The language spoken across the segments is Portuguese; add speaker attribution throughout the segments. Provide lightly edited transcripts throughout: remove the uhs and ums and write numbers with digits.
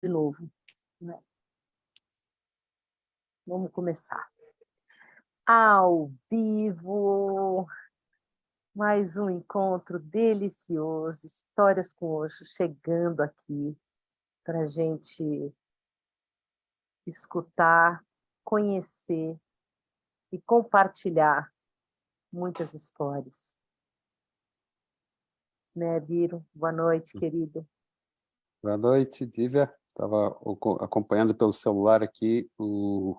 Speaker 1: de novo, né? Vamos começar. Ao vivo, mais um encontro delicioso, Histórias com Osho, chegando aqui para a gente escutar, conhecer e compartilhar muitas histórias. Né, Biro? Boa noite, querido.
Speaker 2: Boa noite, Dívia. Estava acompanhando pelo celular aqui o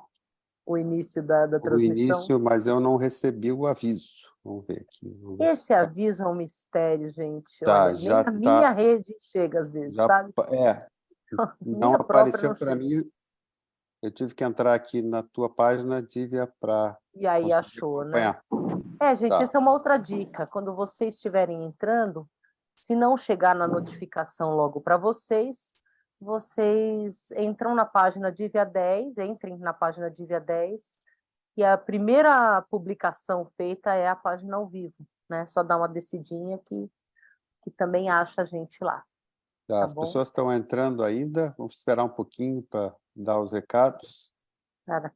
Speaker 1: início da transmissão.
Speaker 2: Início, mas eu não recebi o aviso. Vamos ver aqui.
Speaker 1: Esse aviso é um mistério, gente.
Speaker 2: Tá,
Speaker 1: Olha, nem
Speaker 2: já
Speaker 1: a
Speaker 2: tá.
Speaker 1: minha rede chega às vezes, sabe?
Speaker 2: Não
Speaker 1: Minha própria
Speaker 2: apareceu
Speaker 1: não
Speaker 2: para
Speaker 1: chega.
Speaker 2: mim. Eu tive que entrar aqui na tua página, Dívia, para
Speaker 1: E aí
Speaker 2: conseguir
Speaker 1: achou, né?
Speaker 2: acompanhar.
Speaker 1: Gente,
Speaker 2: Tá.
Speaker 1: essa é uma outra dica. Quando vocês estiverem entrando, se não chegar na notificação logo para vocês, vocês entram na página Dívia 10, entrem na página Dívia 10, e a primeira publicação feita é a página ao vivo, né? Só dá uma descidinha que também acha a gente lá.
Speaker 2: Tá,
Speaker 1: Tá
Speaker 2: as
Speaker 1: bom?
Speaker 2: pessoas estão entrando ainda. Vamos esperar um pouquinho para dar os recados.
Speaker 1: Cara,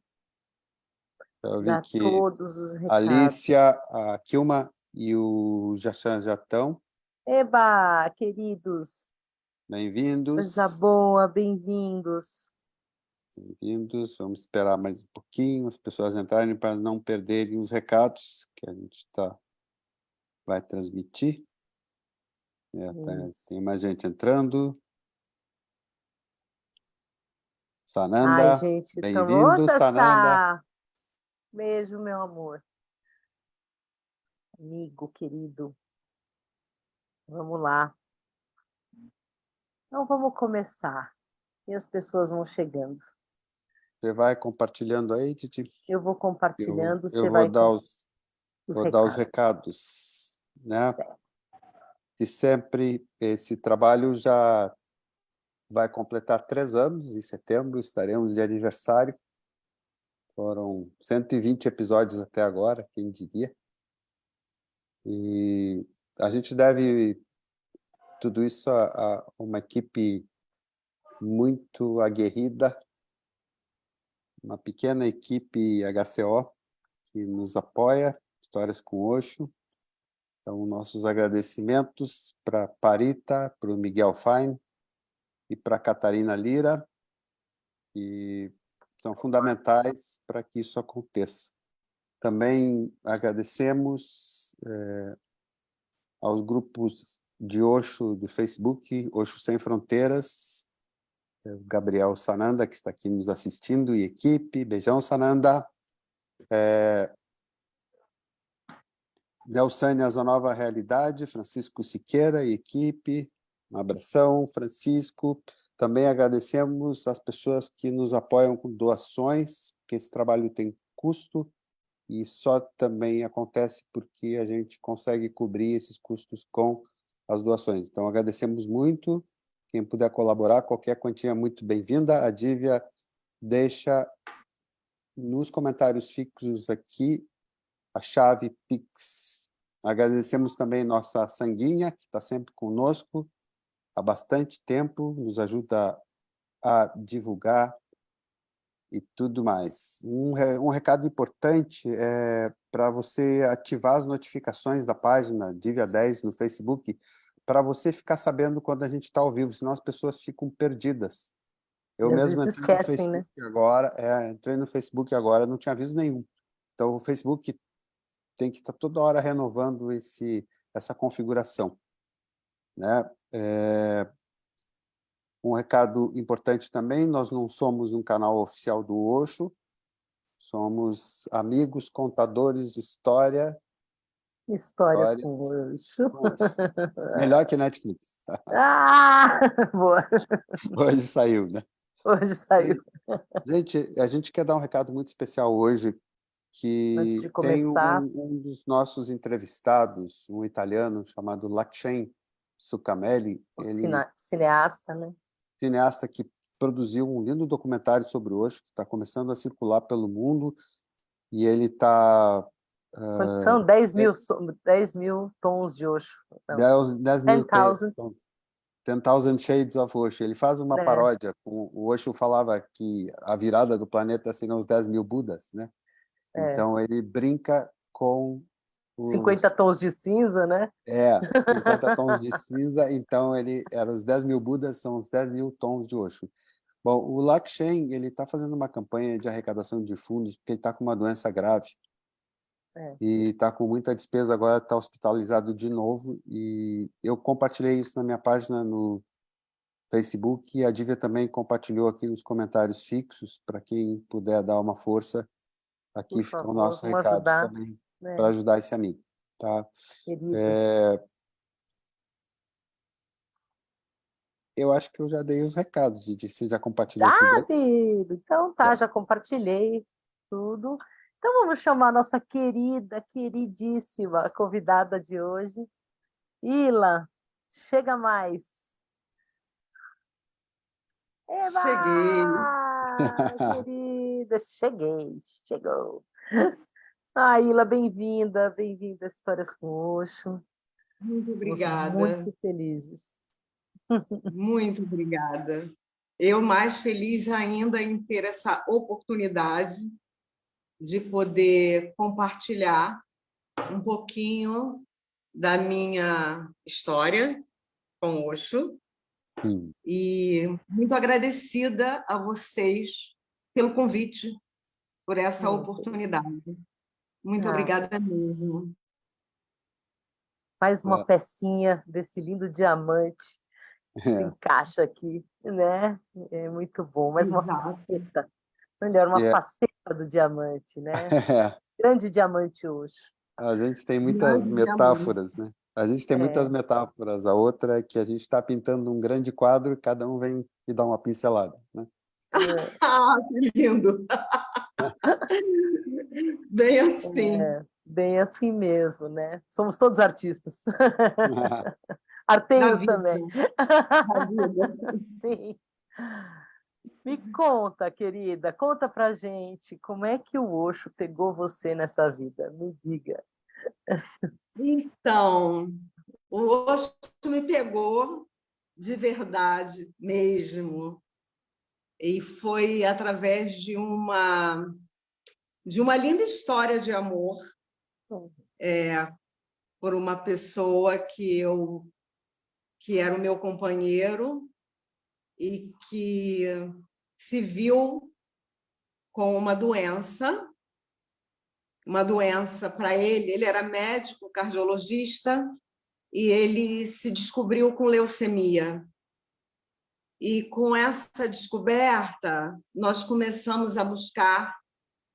Speaker 2: Eu vi
Speaker 1: dá
Speaker 2: que
Speaker 1: todos os
Speaker 2: a
Speaker 1: recados.
Speaker 2: Alicia, a Kilma e o Jachan já estão.
Speaker 1: Eba, queridos!
Speaker 2: Bem-vindos.
Speaker 1: Coisa boa, bem-vindos.
Speaker 2: Bem-vindos. Vamos esperar mais um pouquinho as pessoas entrarem para não perderem os recados que a gente vai transmitir. Tem mais gente entrando. Sananda,
Speaker 1: Ai, gente,
Speaker 2: bem-vindo, Sananda.
Speaker 1: Beijo, meu amor. Amigo querido. Vamos lá. Então, vamos começar. E as pessoas vão chegando.
Speaker 2: Você vai compartilhando aí, Titi?
Speaker 1: Eu vou compartilhando,
Speaker 2: Eu
Speaker 1: você
Speaker 2: vou
Speaker 1: vai
Speaker 2: dar
Speaker 1: com
Speaker 2: os recados, né? E sempre esse trabalho já vai completar 3 anos, em setembro estaremos de aniversário. Foram 120 episódios até agora, quem diria. E a gente deve tudo isso a uma equipe muito aguerrida, uma pequena equipe HCO que nos apoia, Histórias com Osho. Então, nossos agradecimentos para Parita, para o Miguel Fine e para a Catarina Lira, que são fundamentais para que isso aconteça. Também agradecemos aos grupos de Osho do Facebook, Osho Sem Fronteiras, Gabriel Sananda, que está aqui nos assistindo, e equipe. Beijão, Sananda. Nelsânias, a Nova Realidade, Francisco Siqueira e equipe. Um abração, Francisco. Também agradecemos as pessoas que nos apoiam com doações, porque esse trabalho tem custo, e só também acontece porque a gente consegue cobrir esses custos com as doações. Então, agradecemos muito. Quem puder colaborar, qualquer quantia é muito bem-vinda. A Dívia deixa nos comentários fixos aqui a chave Pix. Agradecemos também nossa Sanguinha, que está sempre conosco há bastante tempo, nos ajuda a divulgar e tudo mais. Um recado importante é para você ativar as notificações da página Dívia 10 no Facebook, para você ficar sabendo quando a gente está ao vivo, senão as pessoas ficam perdidas. Eu
Speaker 1: E às
Speaker 2: mesmo
Speaker 1: vezes
Speaker 2: entrei no
Speaker 1: esquecem, né?
Speaker 2: Facebook agora, entrei no Facebook agora, não tinha aviso nenhum. Então, o Facebook tem que estar toda hora renovando essa configuração, né? Um recado importante também, nós não somos um canal oficial do Osho, somos amigos, contadores de
Speaker 1: Histórias com Osho.
Speaker 2: Melhor que Netflix.
Speaker 1: Boa.
Speaker 2: Hoje saiu, né?
Speaker 1: Hoje saiu.
Speaker 2: Gente, a gente quer dar um recado muito especial hoje,
Speaker 1: Antes de
Speaker 2: que tem
Speaker 1: começar,
Speaker 2: um dos nossos entrevistados, um italiano chamado Lakshen Sucamelli, ele
Speaker 1: cineasta, né?
Speaker 2: cineasta que produziu um lindo documentário sobre o Osho, que está começando a circular pelo mundo, e ele está...
Speaker 1: Quantos são? 10 mil tons de Osho. Não.
Speaker 2: 10 mil
Speaker 1: 10,000.
Speaker 2: 10,000 Shades of Osho. Ele faz uma paródia. O Osho falava que a virada do planeta seriam os 10.000 Budas, né? Então, ele brinca com
Speaker 1: 50 tons de cinza, né?
Speaker 2: 50 tons de cinza. Então, era os 10.000 Budas, são os 10.000 tons de Osho. Bom, o Lakshen, ele está fazendo uma campanha de arrecadação de fundos porque ele está com uma doença grave. E está com muita despesa, agora está hospitalizado de novo. E eu compartilhei isso na minha página no Facebook, e a Dívia também compartilhou aqui nos comentários fixos, para quem puder dar uma força. Aqui
Speaker 1: Por
Speaker 2: fica
Speaker 1: favor,
Speaker 2: o nosso
Speaker 1: vamos
Speaker 2: recado
Speaker 1: ajudar,
Speaker 2: também,
Speaker 1: né?
Speaker 2: para ajudar esse amigo. Tá?
Speaker 1: Querido.
Speaker 2: Eu acho que eu já dei os recados, Didi. Você já compartilhou tudo aí?
Speaker 1: Então tá, já compartilhei tudo. Então vamos chamar a nossa querida, queridíssima convidada de hoje. Ila, chega mais. Eba!
Speaker 3: Cheguei.
Speaker 1: Querida, chegou. Ila, bem-vinda a Histórias com Osho.
Speaker 3: Muito
Speaker 1: Estamos
Speaker 3: obrigada.
Speaker 1: muito felizes.
Speaker 3: Muito obrigada. Eu mais feliz ainda em ter essa oportunidade de poder compartilhar um pouquinho da minha história com Osho. E muito agradecida a vocês pelo convite, por essa oportunidade. Muito obrigada mesmo.
Speaker 1: Mais uma pecinha desse lindo diamante se encaixa aqui, né? É muito bom. Mais uma faceta. Melhor, uma faceta do diamante, né? Grande diamante hoje.
Speaker 2: A gente tem muitas metáforas, né? A gente tem muitas metáforas. A outra é que a gente está pintando um grande quadro e cada um vem e dá uma pincelada, né?
Speaker 3: Que lindo! Bem assim.
Speaker 1: Bem assim mesmo, né? Somos todos artistas. Arteiros também. Sim. Me conta, querida, conta pra gente como é que o Osho pegou você nessa vida. Me diga.
Speaker 3: Então, o Osho me pegou de verdade mesmo. E foi através de uma linda história de amor por uma pessoa que era o meu companheiro e que se viu com uma doença para ele era médico, cardiologista, e ele se descobriu com leucemia. E com essa descoberta, nós começamos a buscar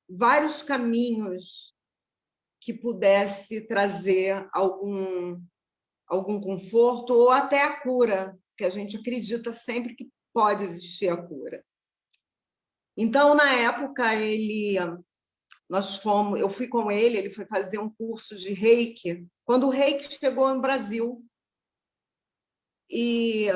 Speaker 3: vários caminhos que pudesse trazer algum conforto ou até a cura, que a gente acredita sempre que pode existir a cura. Então, na época, eu fui com ele foi fazer um curso de Reiki, quando o Reiki chegou no Brasil. E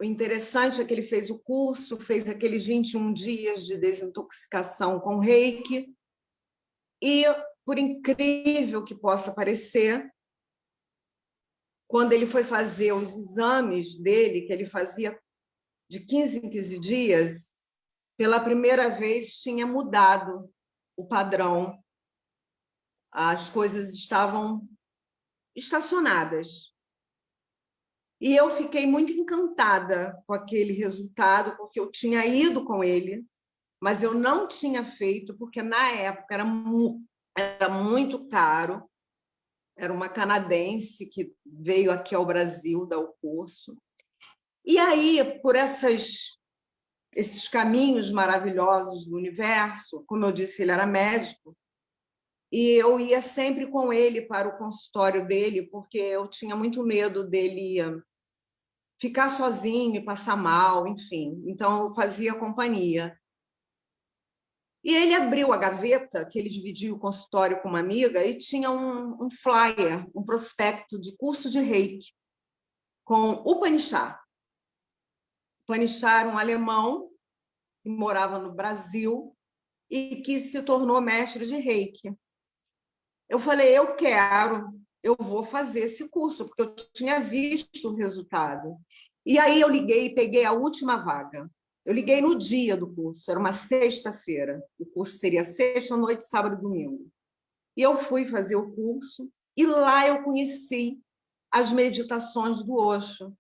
Speaker 3: o interessante é que ele fez o curso, fez aqueles 21 dias de desintoxicação com Reiki, e, por incrível que possa parecer, quando ele foi fazer os exames dele, que ele fazia de 15 em 15 dias, pela primeira vez tinha mudado o padrão. As coisas estavam estacionadas. E eu fiquei muito encantada com aquele resultado, porque eu tinha ido com ele, mas eu não tinha feito, porque na época era muito caro. Era uma canadense que veio aqui ao Brasil dar o curso. E aí, por esses caminhos maravilhosos do universo, como eu disse, ele era médico, e eu ia sempre com ele para o consultório dele, porque eu tinha muito medo dele ficar sozinho e passar mal, enfim. Então, eu fazia companhia. E ele abriu a gaveta, que ele dividia o consultório com uma amiga, e tinha um flyer, um prospecto de curso de Reiki, com o Panixá. O Panixá era um alemão que morava no Brasil e que se tornou mestre de Reiki. Eu falei, eu quero. eu vou fazer esse curso, porque eu tinha visto o resultado. E aí eu liguei e peguei a última vaga. Eu liguei no dia do curso, era uma sexta-feira. O curso seria sexta, noite, sábado e domingo. E eu fui fazer o curso, e lá eu conheci as meditações do Osho.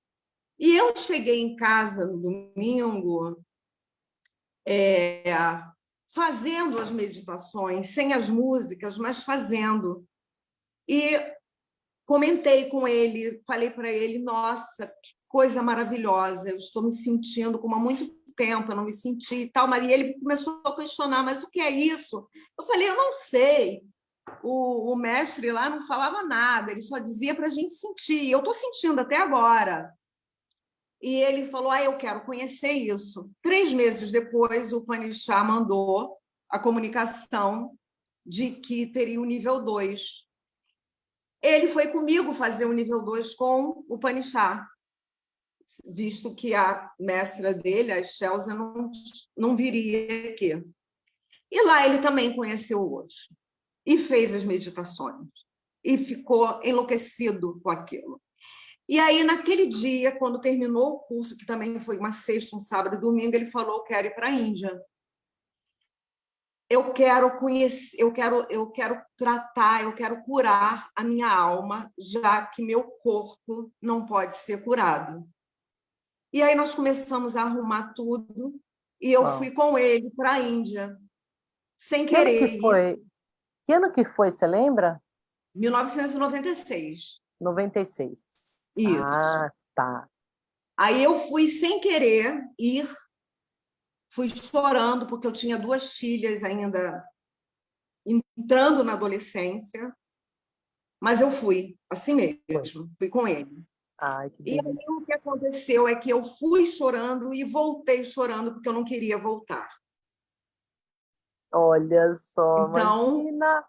Speaker 3: E eu cheguei em casa no domingo, fazendo as meditações, sem as músicas, mas fazendo. E comentei com ele, falei para ele, nossa, que coisa maravilhosa, eu estou me sentindo como há muito tempo, eu não me senti e tal, mas ele começou a questionar, mas o que é isso? Eu falei, eu não sei, o mestre lá não falava nada, ele só dizia para a gente sentir, eu estou sentindo até agora. E ele falou, eu quero conhecer isso. 3 meses depois, o Upanishad mandou a comunicação de que teria o nível 2. Ele foi comigo fazer o nível 2 com o Upanishad, visto que a mestra dele, a Chelsea, não viria aqui. E lá ele também conheceu o Osho e fez as meditações e ficou enlouquecido com aquilo. E aí, naquele dia, quando terminou o curso, que também foi uma sexta, um sábado e domingo, ele falou, eu quero ir para a Índia. Eu quero conhecer, eu quero tratar, eu quero curar a minha alma, já que meu corpo não pode ser curado. E aí nós começamos a arrumar tudo, e eu fui com ele para a Índia, sem querer.
Speaker 1: Que ano que foi, você lembra?
Speaker 3: 1996.
Speaker 1: 96.
Speaker 3: Isso.
Speaker 1: Ah, tá.
Speaker 3: Aí eu fui sem querer ir, fui chorando, porque eu tinha 2 filhas ainda entrando na adolescência, mas eu fui, assim mesmo, fui com ele.
Speaker 1: Ai, que
Speaker 3: e aí o que aconteceu é que eu fui chorando e voltei chorando, porque eu não queria voltar.
Speaker 1: Olha só,
Speaker 3: então,
Speaker 1: imagina!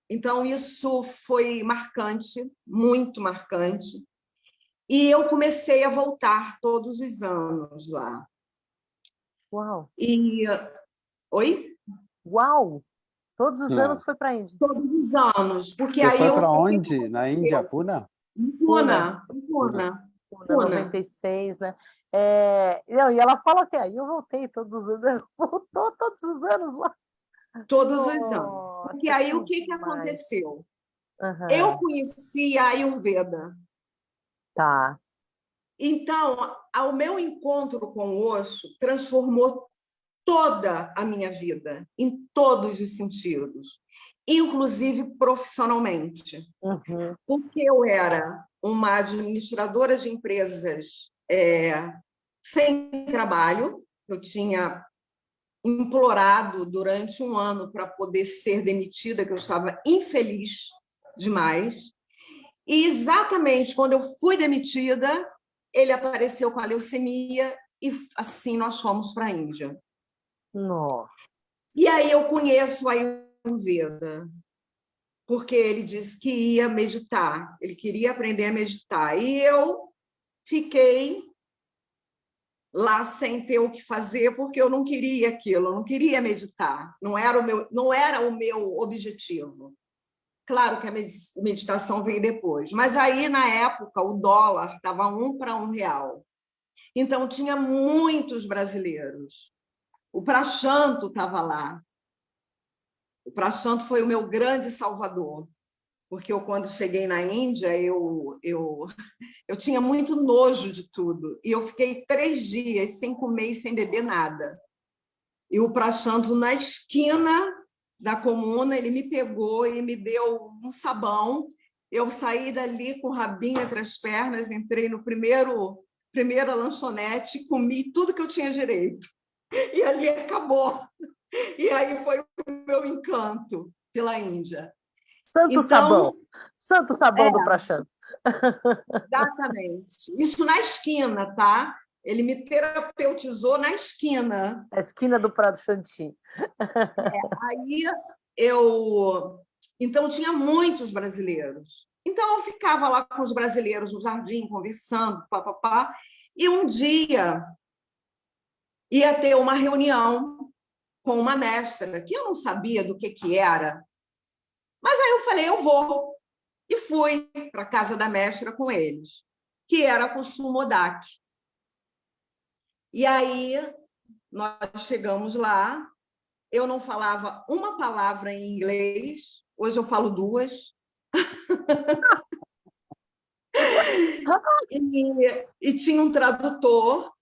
Speaker 3: Então, isso foi marcante, muito marcante. E eu comecei a voltar todos os anos lá.
Speaker 1: Uau!
Speaker 3: Oi?
Speaker 1: Uau! Todos os anos foi para a Índia?
Speaker 3: Todos os anos. Porque
Speaker 2: Você
Speaker 3: aí
Speaker 2: foi para onde? Na Índia? Puna?
Speaker 3: Puna.
Speaker 1: 96, né? Não, e ela fala assim, aí eu voltei todos os anos, voltou todos os anos lá.
Speaker 3: Todos os anos. Porque aí o que aconteceu? Eu conheci a Ayurveda.
Speaker 1: Tá.
Speaker 3: Então, o meu encontro com o Osho transformou toda a minha vida, em todos os sentidos, inclusive profissionalmente. Porque eu era uma administradora de empresas sem trabalho, eu tinha implorado durante 1 ano para poder ser demitida, que eu estava infeliz demais. E exatamente quando eu fui demitida, ele apareceu com a leucemia e assim nós fomos para a Índia.
Speaker 1: Nossa.
Speaker 3: E aí eu conheço a Ayurveda, porque ele disse que ia meditar, ele queria aprender a meditar. E eu fiquei lá sem ter o que fazer, porque eu não queria aquilo, eu não queria meditar, não era o meu objetivo. Claro que a meditação veio depois, mas aí, na época, o dólar estava 1 para R$1. Então, tinha muitos brasileiros. O Prashanto estava lá. O Prashanto foi o meu grande salvador, porque quando cheguei na Índia, eu tinha muito nojo de tudo, e eu fiquei 3 dias sem comer e sem beber nada. E o Prashanto, na esquina da comuna, ele me pegou e me deu um sabão. Eu saí dali com o rabinho entre as pernas, entrei no primeira lanchonete, comi tudo que eu tinha direito. E ali acabou. E aí foi o meu encanto pela Índia.
Speaker 1: Santo sabão do Prashanto.
Speaker 3: Exatamente. Isso na esquina, tá? Ele me terapeutizou na esquina.
Speaker 1: A esquina do Prado Chantim.
Speaker 3: Aí Então, tinha muitos brasileiros. Então, eu ficava lá com os brasileiros no jardim, conversando, e um dia ia ter uma reunião com uma mestra, que eu não sabia do que era. Mas aí eu falei, eu vou. E fui para a casa da mestra com eles, que era a Kusumodak. E aí nós chegamos lá, eu não falava uma palavra em inglês, hoje eu falo duas. E tinha um tradutor,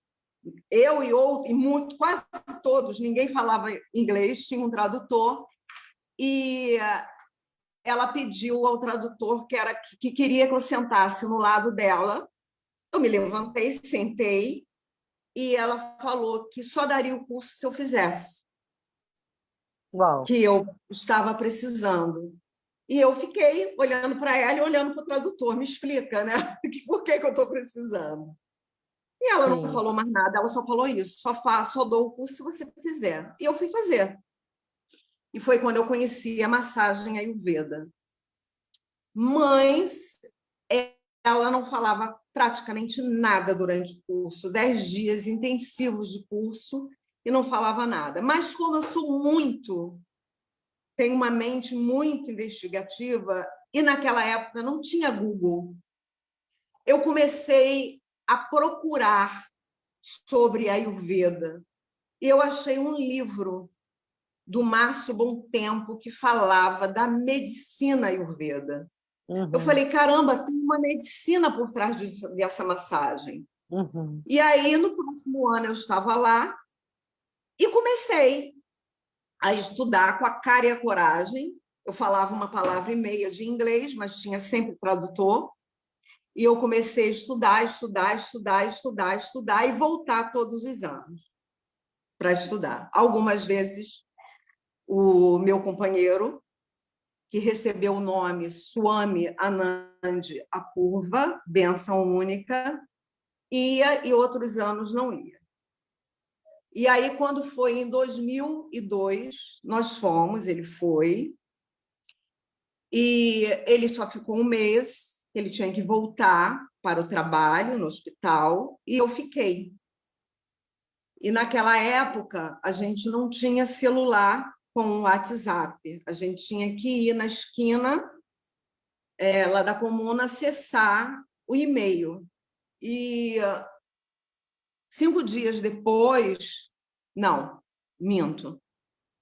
Speaker 3: eu e outro, quase todos, ninguém falava inglês, tinha um tradutor, e ela pediu ao tradutor que queria que eu sentasse no lado dela. Eu me levantei, sentei, e ela falou que só daria o curso se eu fizesse,
Speaker 1: Uau.
Speaker 3: que eu estava precisando. E eu fiquei olhando para ela e olhando para o tradutor, me explica, né? Por que eu estou precisando? E ela não falou mais nada, ela só falou isso, só dou o curso se você fizer. E eu fui fazer. E foi quando eu conheci a massagem Ayurveda. Mas ela não falava praticamente nada durante o curso, 10 dias intensivos de curso, e não falava nada. Mas como eu tenho uma mente muito investigativa, e naquela época não tinha Google, eu comecei a procurar sobre a Ayurveda. Eu achei um livro do Márcio Bom Tempo que falava da medicina Ayurveda. Eu falei, caramba, tem uma medicina por trás dessa massagem. E aí, no próximo ano, eu estava lá e comecei a estudar com a cara e a coragem. Eu falava uma palavra e meia de inglês, mas tinha sempre tradutor. E eu comecei a estudar e voltar todos os anos para estudar. Algumas vezes, o meu companheiro, que recebeu o nome Swami Anand Apurva, bênção única, ia e outros anos não ia. E aí, quando foi em 2002, nós fomos, ele foi, e ele só ficou um mês, ele tinha que voltar para o trabalho no hospital, e eu fiquei. E naquela época, a gente não tinha celular com WhatsApp, a gente tinha que ir na esquina lá da comuna acessar o e-mail. E 5 dias depois, não, minto,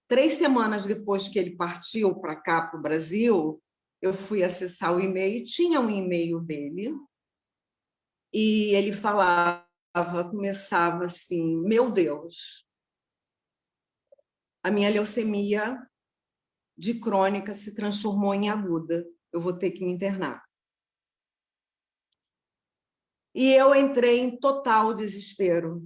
Speaker 3: 3 semanas depois que ele partiu para cá, para o Brasil, eu fui acessar o e-mail, tinha um e-mail dele, e ele começava assim, meu Deus, a minha leucemia de crônica se transformou em aguda, eu vou ter que me internar. E eu entrei em total desespero.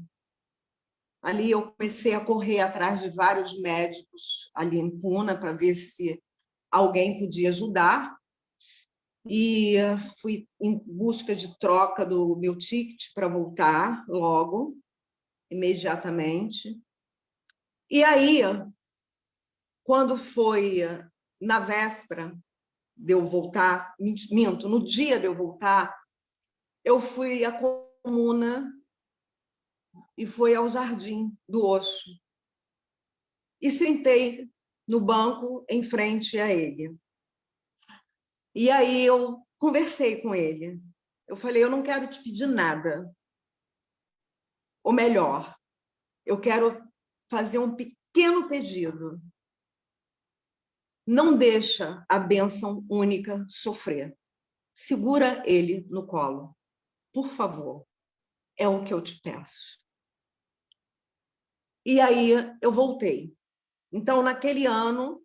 Speaker 3: Ali eu comecei a correr atrás de vários médicos ali em Puna para ver se alguém podia ajudar. E fui em busca de troca do meu ticket para voltar logo, imediatamente. E aí, quando foi na véspera de eu voltar, minto, no dia de eu voltar, eu fui à comuna e fui ao Jardim do Osho. E sentei no banco em frente a ele. E aí eu conversei com ele. Eu falei, eu não quero te pedir nada. Ou melhor, eu quero fazer um pequeno pedido. Não deixa a bênção única sofrer. Segura ele no colo. Por favor. É o que eu te peço. E aí eu voltei. Então, naquele ano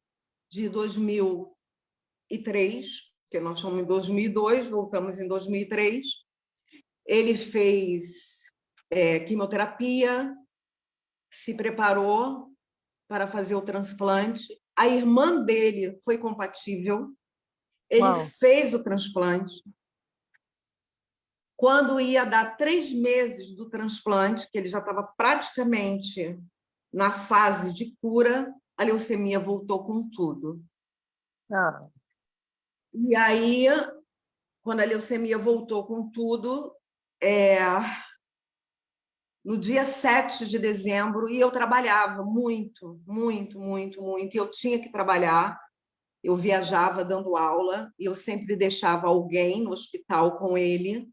Speaker 3: de 2003, porque nós estamos em 2002, voltamos em 2003, ele fez quimioterapia, se preparou para fazer o transplante. A irmã dele foi compatível, ele fez o transplante. Quando ia dar 3 meses do transplante, que ele já estava praticamente na fase de cura, a leucemia voltou com tudo. E aí, quando a leucemia voltou com tudo, no dia 7 de dezembro, e eu trabalhava muito, muito, muito, muito, e eu tinha que trabalhar, eu viajava dando aula, e eu sempre deixava alguém no hospital com ele,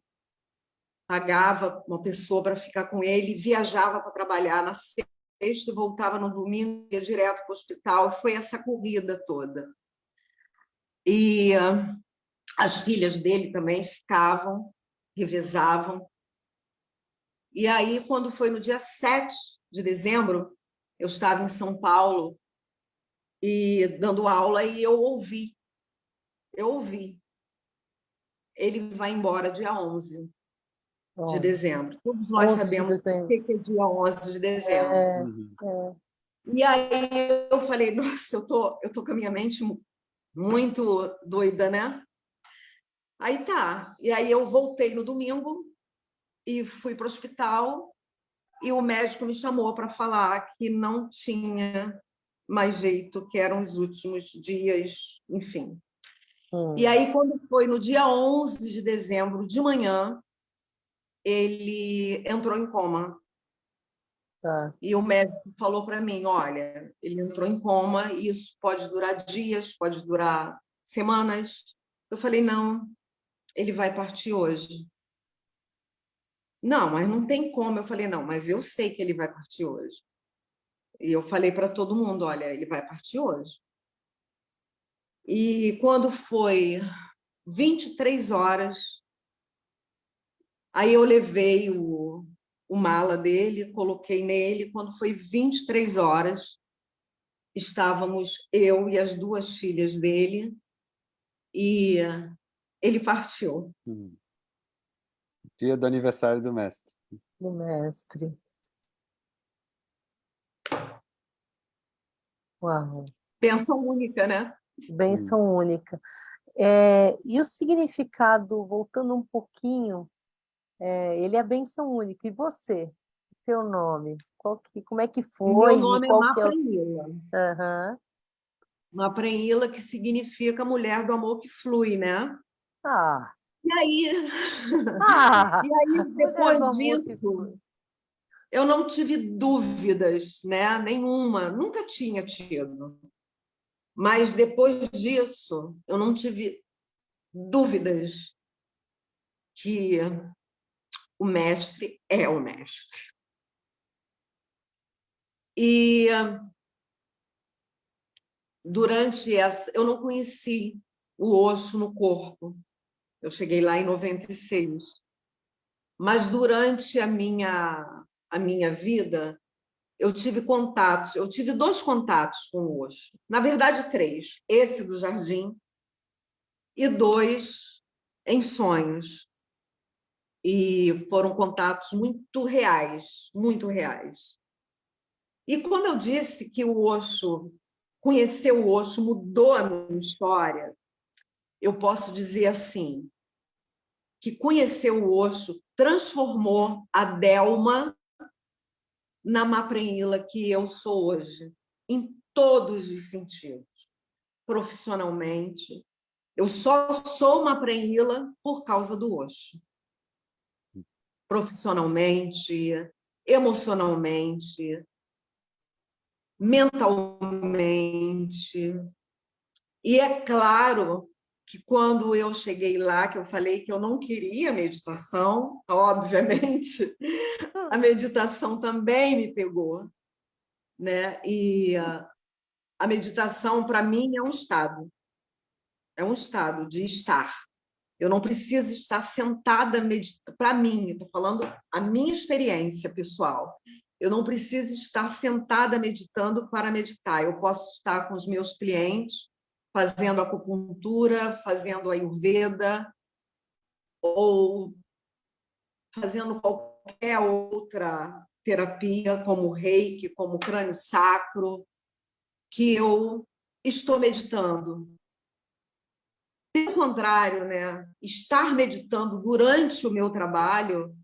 Speaker 3: pagava uma pessoa para ficar com ele, viajava para trabalhar na sexta, voltava no domingo, ia direto para o hospital, foi essa corrida toda. E as filhas dele também ficavam, revezavam. E aí, quando foi no dia 7 de dezembro, eu estava em São Paulo e dando aula e eu ouvi. Ele vai embora dia 11 de dezembro. Todos nós
Speaker 1: 11 de
Speaker 3: sabemos o
Speaker 1: dezembro.
Speaker 3: que é dia 11 de dezembro. E aí eu falei, nossa, eu tô com a minha mente muito doida, né? Aí tá. E aí eu voltei no domingo e fui para o hospital e o médico me chamou para falar que não tinha mais jeito, que eram os últimos dias, enfim. E aí, quando foi no dia 11 de dezembro, de manhã, ele entrou em coma.
Speaker 1: Tá.
Speaker 3: E o médico falou para mim, olha, ele entrou em coma e isso pode durar dias, pode durar semanas. Eu falei, não, ele vai partir hoje. Não, mas não tem como. Eu falei, não, mas eu sei que ele vai partir hoje. E eu falei para todo mundo, olha, ele vai partir hoje. E quando foi 23 horas, aí eu levei o mala dele, coloquei nele. Quando foi 23 horas, estávamos eu e as 2 filhas dele, e ele partiu.
Speaker 2: Dia do aniversário do mestre.
Speaker 1: Do mestre. Uau.
Speaker 3: Bênção única, né?
Speaker 1: Bênção única. E o significado, voltando um pouquinho, ele é a bênção única. E você? Seu nome? Como é que
Speaker 3: Meu
Speaker 1: foi? E
Speaker 3: nome é
Speaker 1: qual que é o...
Speaker 3: Maprenila.
Speaker 1: Uhum.
Speaker 3: Maprenila, que significa mulher do amor que flui, né?
Speaker 1: Ah,
Speaker 3: E aí,
Speaker 1: mulher do
Speaker 3: depois
Speaker 1: amor que
Speaker 3: disso,
Speaker 1: flui.
Speaker 3: eu não tive dúvidas, né? Nenhuma, nunca tinha tido. Mas depois disso, eu não tive dúvidas que o mestre é o mestre. E durante essa, eu não conheci o Osho no corpo. Eu cheguei lá em 96. Mas durante a minha vida, eu tive contatos, eu tive 2 contatos com o Osho. Na verdade, 3. Esse do jardim e 2 em sonhos. E foram contatos muito reais, muito reais. E como eu disse que o Osho, conhecer o Osho mudou a minha história, eu posso dizer assim, que conhecer o Osho transformou a Delma na Maprenila que eu sou hoje, em todos os sentidos. Profissionalmente, eu só sou Maprenila por causa do Osho. Profissionalmente, emocionalmente, mentalmente. E é claro que quando eu cheguei lá, que eu falei que eu não queria meditação, obviamente, a meditação também me pegou, né? E a meditação, para mim, é um estado de estar. Eu não preciso estar sentada meditando. Para mim, estou falando a minha experiência pessoal. Eu não preciso estar sentada meditando para meditar. Eu posso estar com os meus clientes fazendo acupuntura, fazendo ayurveda ou fazendo qualquer outra terapia, como reiki, como crânio sacro, que eu estou meditando. Pelo contrário, né? Estar meditando durante o meu trabalho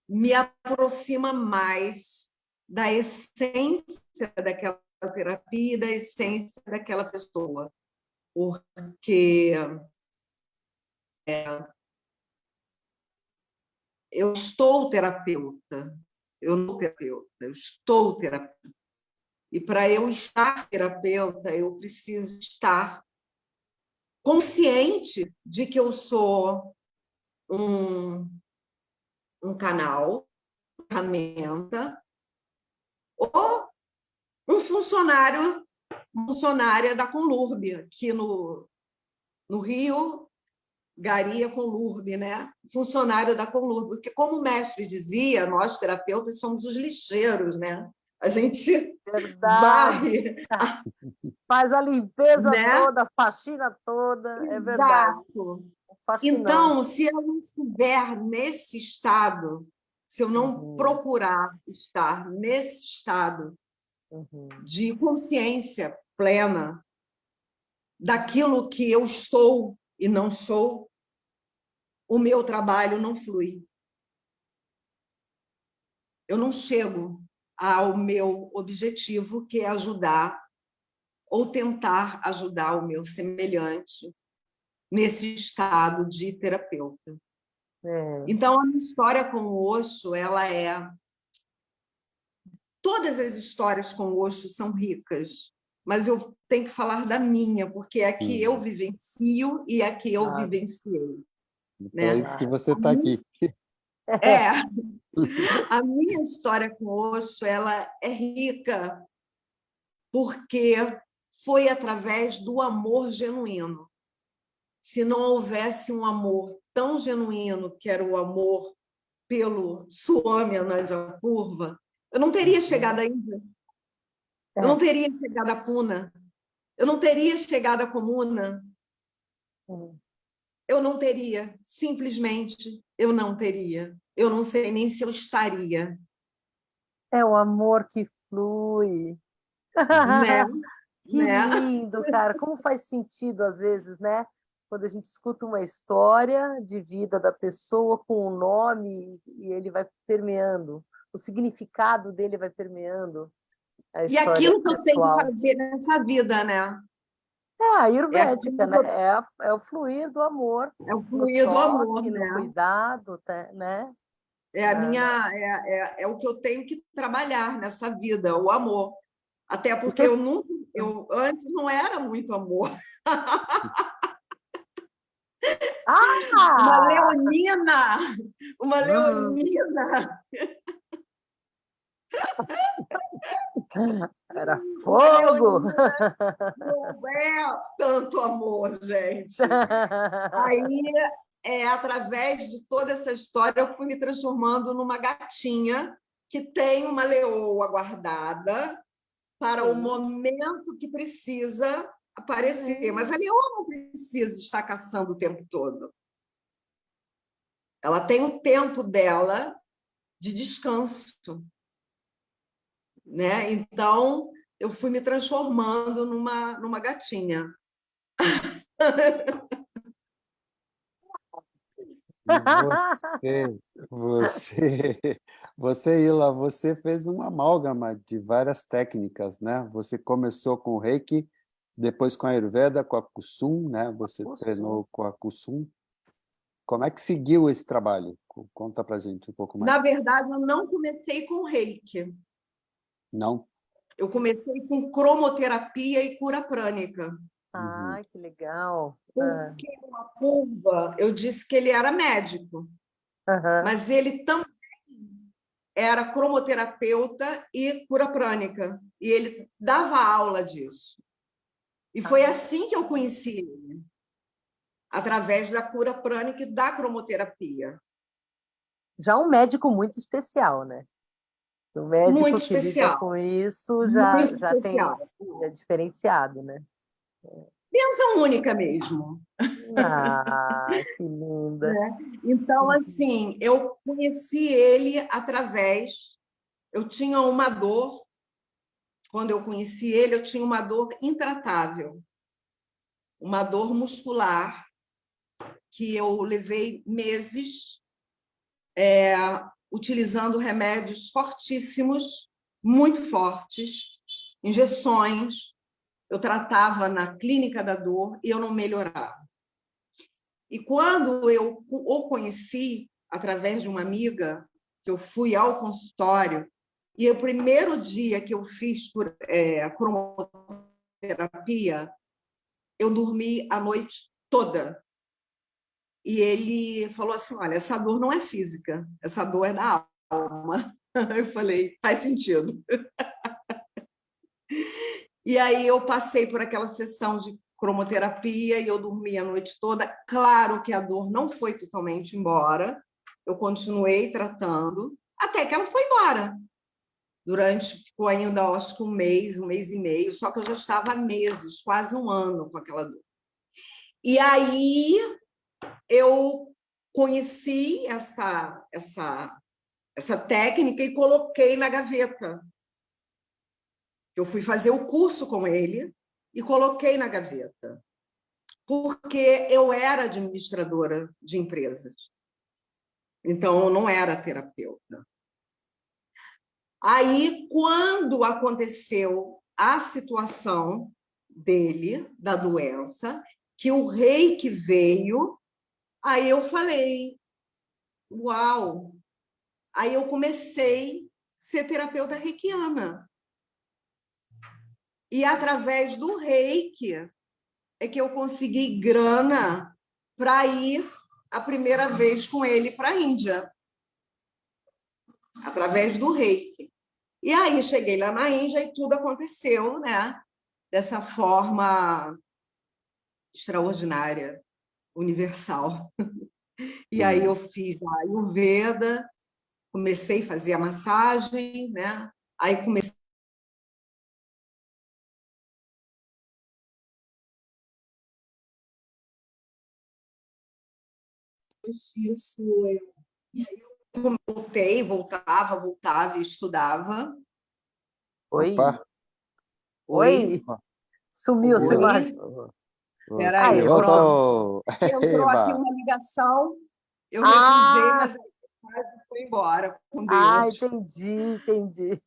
Speaker 3: me aproxima mais da essência daquela terapia, da essência daquela pessoa, porque eu estou terapeuta, Eu não sou terapeuta, eu estou terapeuta. E para eu estar terapeuta, eu preciso estar consciente de que eu sou um canal, uma ferramenta, ou um funcionária da Conlurb, aqui no Rio, Garia Conlurb, né? Funcionário da Conlurb, porque, como o mestre dizia, nós terapeutas somos os lixeiros, né? A gente
Speaker 1: Verdade.
Speaker 3: varre,
Speaker 1: Faz a limpeza
Speaker 3: né?
Speaker 1: toda, a faxina toda, é verdade.
Speaker 3: Exato.
Speaker 1: Fascinante.
Speaker 3: Então, se eu não estiver nesse estado, se eu não procurar estar nesse estado de consciência plena daquilo que eu estou e não sou, o meu trabalho não flui. Eu não chego ao meu objetivo, que é ajudar ou tentar ajudar o meu semelhante nesse estado de terapeuta. Então, a minha história com o Osho, ela é... Todas as histórias com o Osho são ricas, mas eu tenho que falar da minha, porque é a que eu vivencio e a que eu vivenciei.
Speaker 2: É isso que você está aqui.
Speaker 3: A minha história com o Osho, ela é rica porque foi através do amor genuíno. Se não houvesse um amor tão genuíno, que era o amor pelo Swami Anandapurva, eu não teria chegado à Índia. Eu não teria chegado a Puna. Eu não teria chegado a Comuna. Eu não teria. Simplesmente, eu não teria. Eu não sei nem se eu estaria.
Speaker 1: É o amor que flui.
Speaker 3: Né?
Speaker 1: Que lindo, cara. Como faz sentido, às vezes, né? Quando a gente escuta uma história de vida da pessoa com um nome e ele vai permeando, o significado dele vai permeando a
Speaker 3: E
Speaker 1: história
Speaker 3: aquilo que eu tenho que
Speaker 1: pessoal.
Speaker 3: fazer nessa vida, né?
Speaker 1: É a ayurvédica, né? É o fluir do amor.
Speaker 3: É o fluir do amor,
Speaker 1: no
Speaker 3: né?
Speaker 1: cuidado, né?
Speaker 3: É o que eu tenho que trabalhar nessa vida, o amor. Até porque eu antes não era muito amor. Uma leonina! Uma leonina!
Speaker 1: Era fogo!
Speaker 3: Não é tanto amor, gente. Aí, através de toda essa história, eu fui me transformando numa gatinha que tem uma leoa guardada para o momento que precisa aparecer. Mas a leoa não precisa estar caçando o tempo todo. Ela tem o tempo dela de descanso, né? Então, eu fui me transformando numa gatinha.
Speaker 2: Ilha, você fez uma amálgama de várias técnicas, né? Você começou com o Reiki, depois com a Ayurveda, com a Kusum, né? Você treinou com a Kusum. Como é que seguiu esse trabalho? Conta pra gente um pouco mais.
Speaker 3: Na verdade, eu não comecei com Reiki.
Speaker 2: Não?
Speaker 3: Eu comecei com cromoterapia e cura prânica.
Speaker 1: Ai, que legal.
Speaker 3: Porque o Apurva, eu disse que ele era médico, mas ele também era cromoterapeuta e cura prânica, e ele dava aula disso. E foi assim que eu conheci ele, através da cura prânica e da cromoterapia.
Speaker 1: Já um médico muito especial, né? O médico
Speaker 3: muito
Speaker 1: que
Speaker 3: especial.
Speaker 1: lida com isso já
Speaker 3: especial.
Speaker 1: É diferenciado, né?
Speaker 3: Benção única mesmo.
Speaker 1: Que linda.
Speaker 3: Então, assim, eu conheci ele através... Eu tinha uma dor, quando eu conheci ele, eu tinha uma dor intratável, uma dor muscular, que eu levei meses utilizando remédios fortíssimos, muito fortes, injeções. Eu tratava na clínica da dor e eu não melhorava. E quando eu o conheci, através de uma amiga, que eu fui ao consultório, e o primeiro dia que eu fiz cromoterapia, eu dormi a noite toda. E ele falou assim, olha, essa dor não é física, essa dor é da alma. Eu falei, faz sentido. E aí eu passei por aquela sessão de cromoterapia e eu dormi a noite toda. Claro que a dor não foi totalmente embora, eu continuei tratando, até que ela foi embora. Ficou ainda, acho que um mês e meio, só que eu já estava há meses, quase um ano com aquela dor. E aí eu conheci essa técnica e coloquei na gaveta. Eu fui fazer o curso com ele e coloquei na gaveta, porque eu era administradora de empresas. Então, eu não era terapeuta. Aí, quando aconteceu a situação dele, da doença, que o reiki veio, aí eu falei, uau! Aí eu comecei a ser terapeuta reikiana. E, através do reiki, é que eu consegui grana para ir a primeira vez com ele para a Índia, através do reiki. E aí cheguei lá na Índia e tudo aconteceu, né? Dessa forma extraordinária, universal. E aí eu fiz a Ayurveda, comecei a fazer a massagem, né? Aí comecei isso. E aí eu voltei, voltava e estudava.
Speaker 1: Oi?
Speaker 2: Opa,
Speaker 1: Oi? Sumiu sua
Speaker 3: Oi?
Speaker 1: imagem.
Speaker 3: Espera
Speaker 1: Aí,
Speaker 3: aí,
Speaker 2: voltou.
Speaker 3: entrou aqui
Speaker 2: Eba.
Speaker 3: uma ligação, eu recusei, mas foi embora, com Deus.
Speaker 1: Entendi.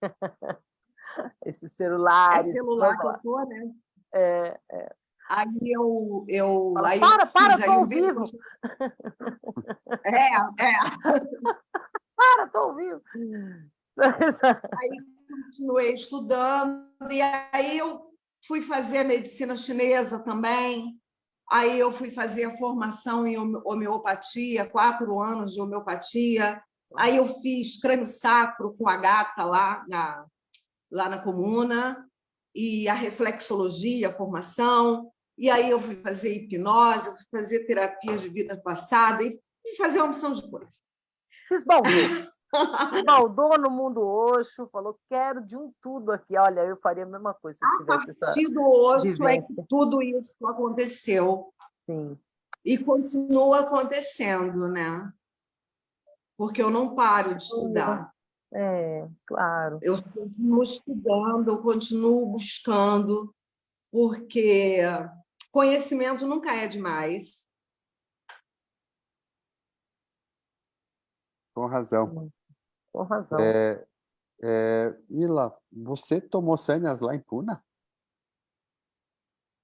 Speaker 1: Esses
Speaker 3: É
Speaker 1: celulares.
Speaker 3: celular
Speaker 1: Vamos
Speaker 3: que eu
Speaker 1: lá.
Speaker 3: tô, né?
Speaker 1: É,
Speaker 3: Aí
Speaker 1: fala,
Speaker 3: aí eu
Speaker 1: para,
Speaker 3: fiz
Speaker 1: tô ao
Speaker 3: Ayurveda.
Speaker 1: vivo. Tô ao vivo.
Speaker 3: Aí continuei estudando, e aí eu fui fazer a medicina chinesa também. Aí eu fui fazer a formação em homeopatia, 4 anos de homeopatia. Aí eu fiz crânio sacro com a gata lá na comuna, e a reflexologia, a formação. E aí eu fui fazer hipnose, eu fui fazer terapia de vida passada, e fazer uma opção de coisas.
Speaker 1: Se esbaldou no mundo Osho, falou, quero de um tudo aqui. Olha, eu faria a mesma coisa se eu tivesse essa
Speaker 3: partir do Osho é que
Speaker 1: vivência.
Speaker 3: tudo isso aconteceu.
Speaker 1: Sim.
Speaker 3: E continua acontecendo, né? Porque eu não paro de estudar.
Speaker 1: Claro.
Speaker 3: Eu continuo estudando, eu continuo buscando, porque conhecimento nunca é demais.
Speaker 2: Com razão.
Speaker 1: Com razão.
Speaker 2: Ila, você tomou sannyas lá em Pune?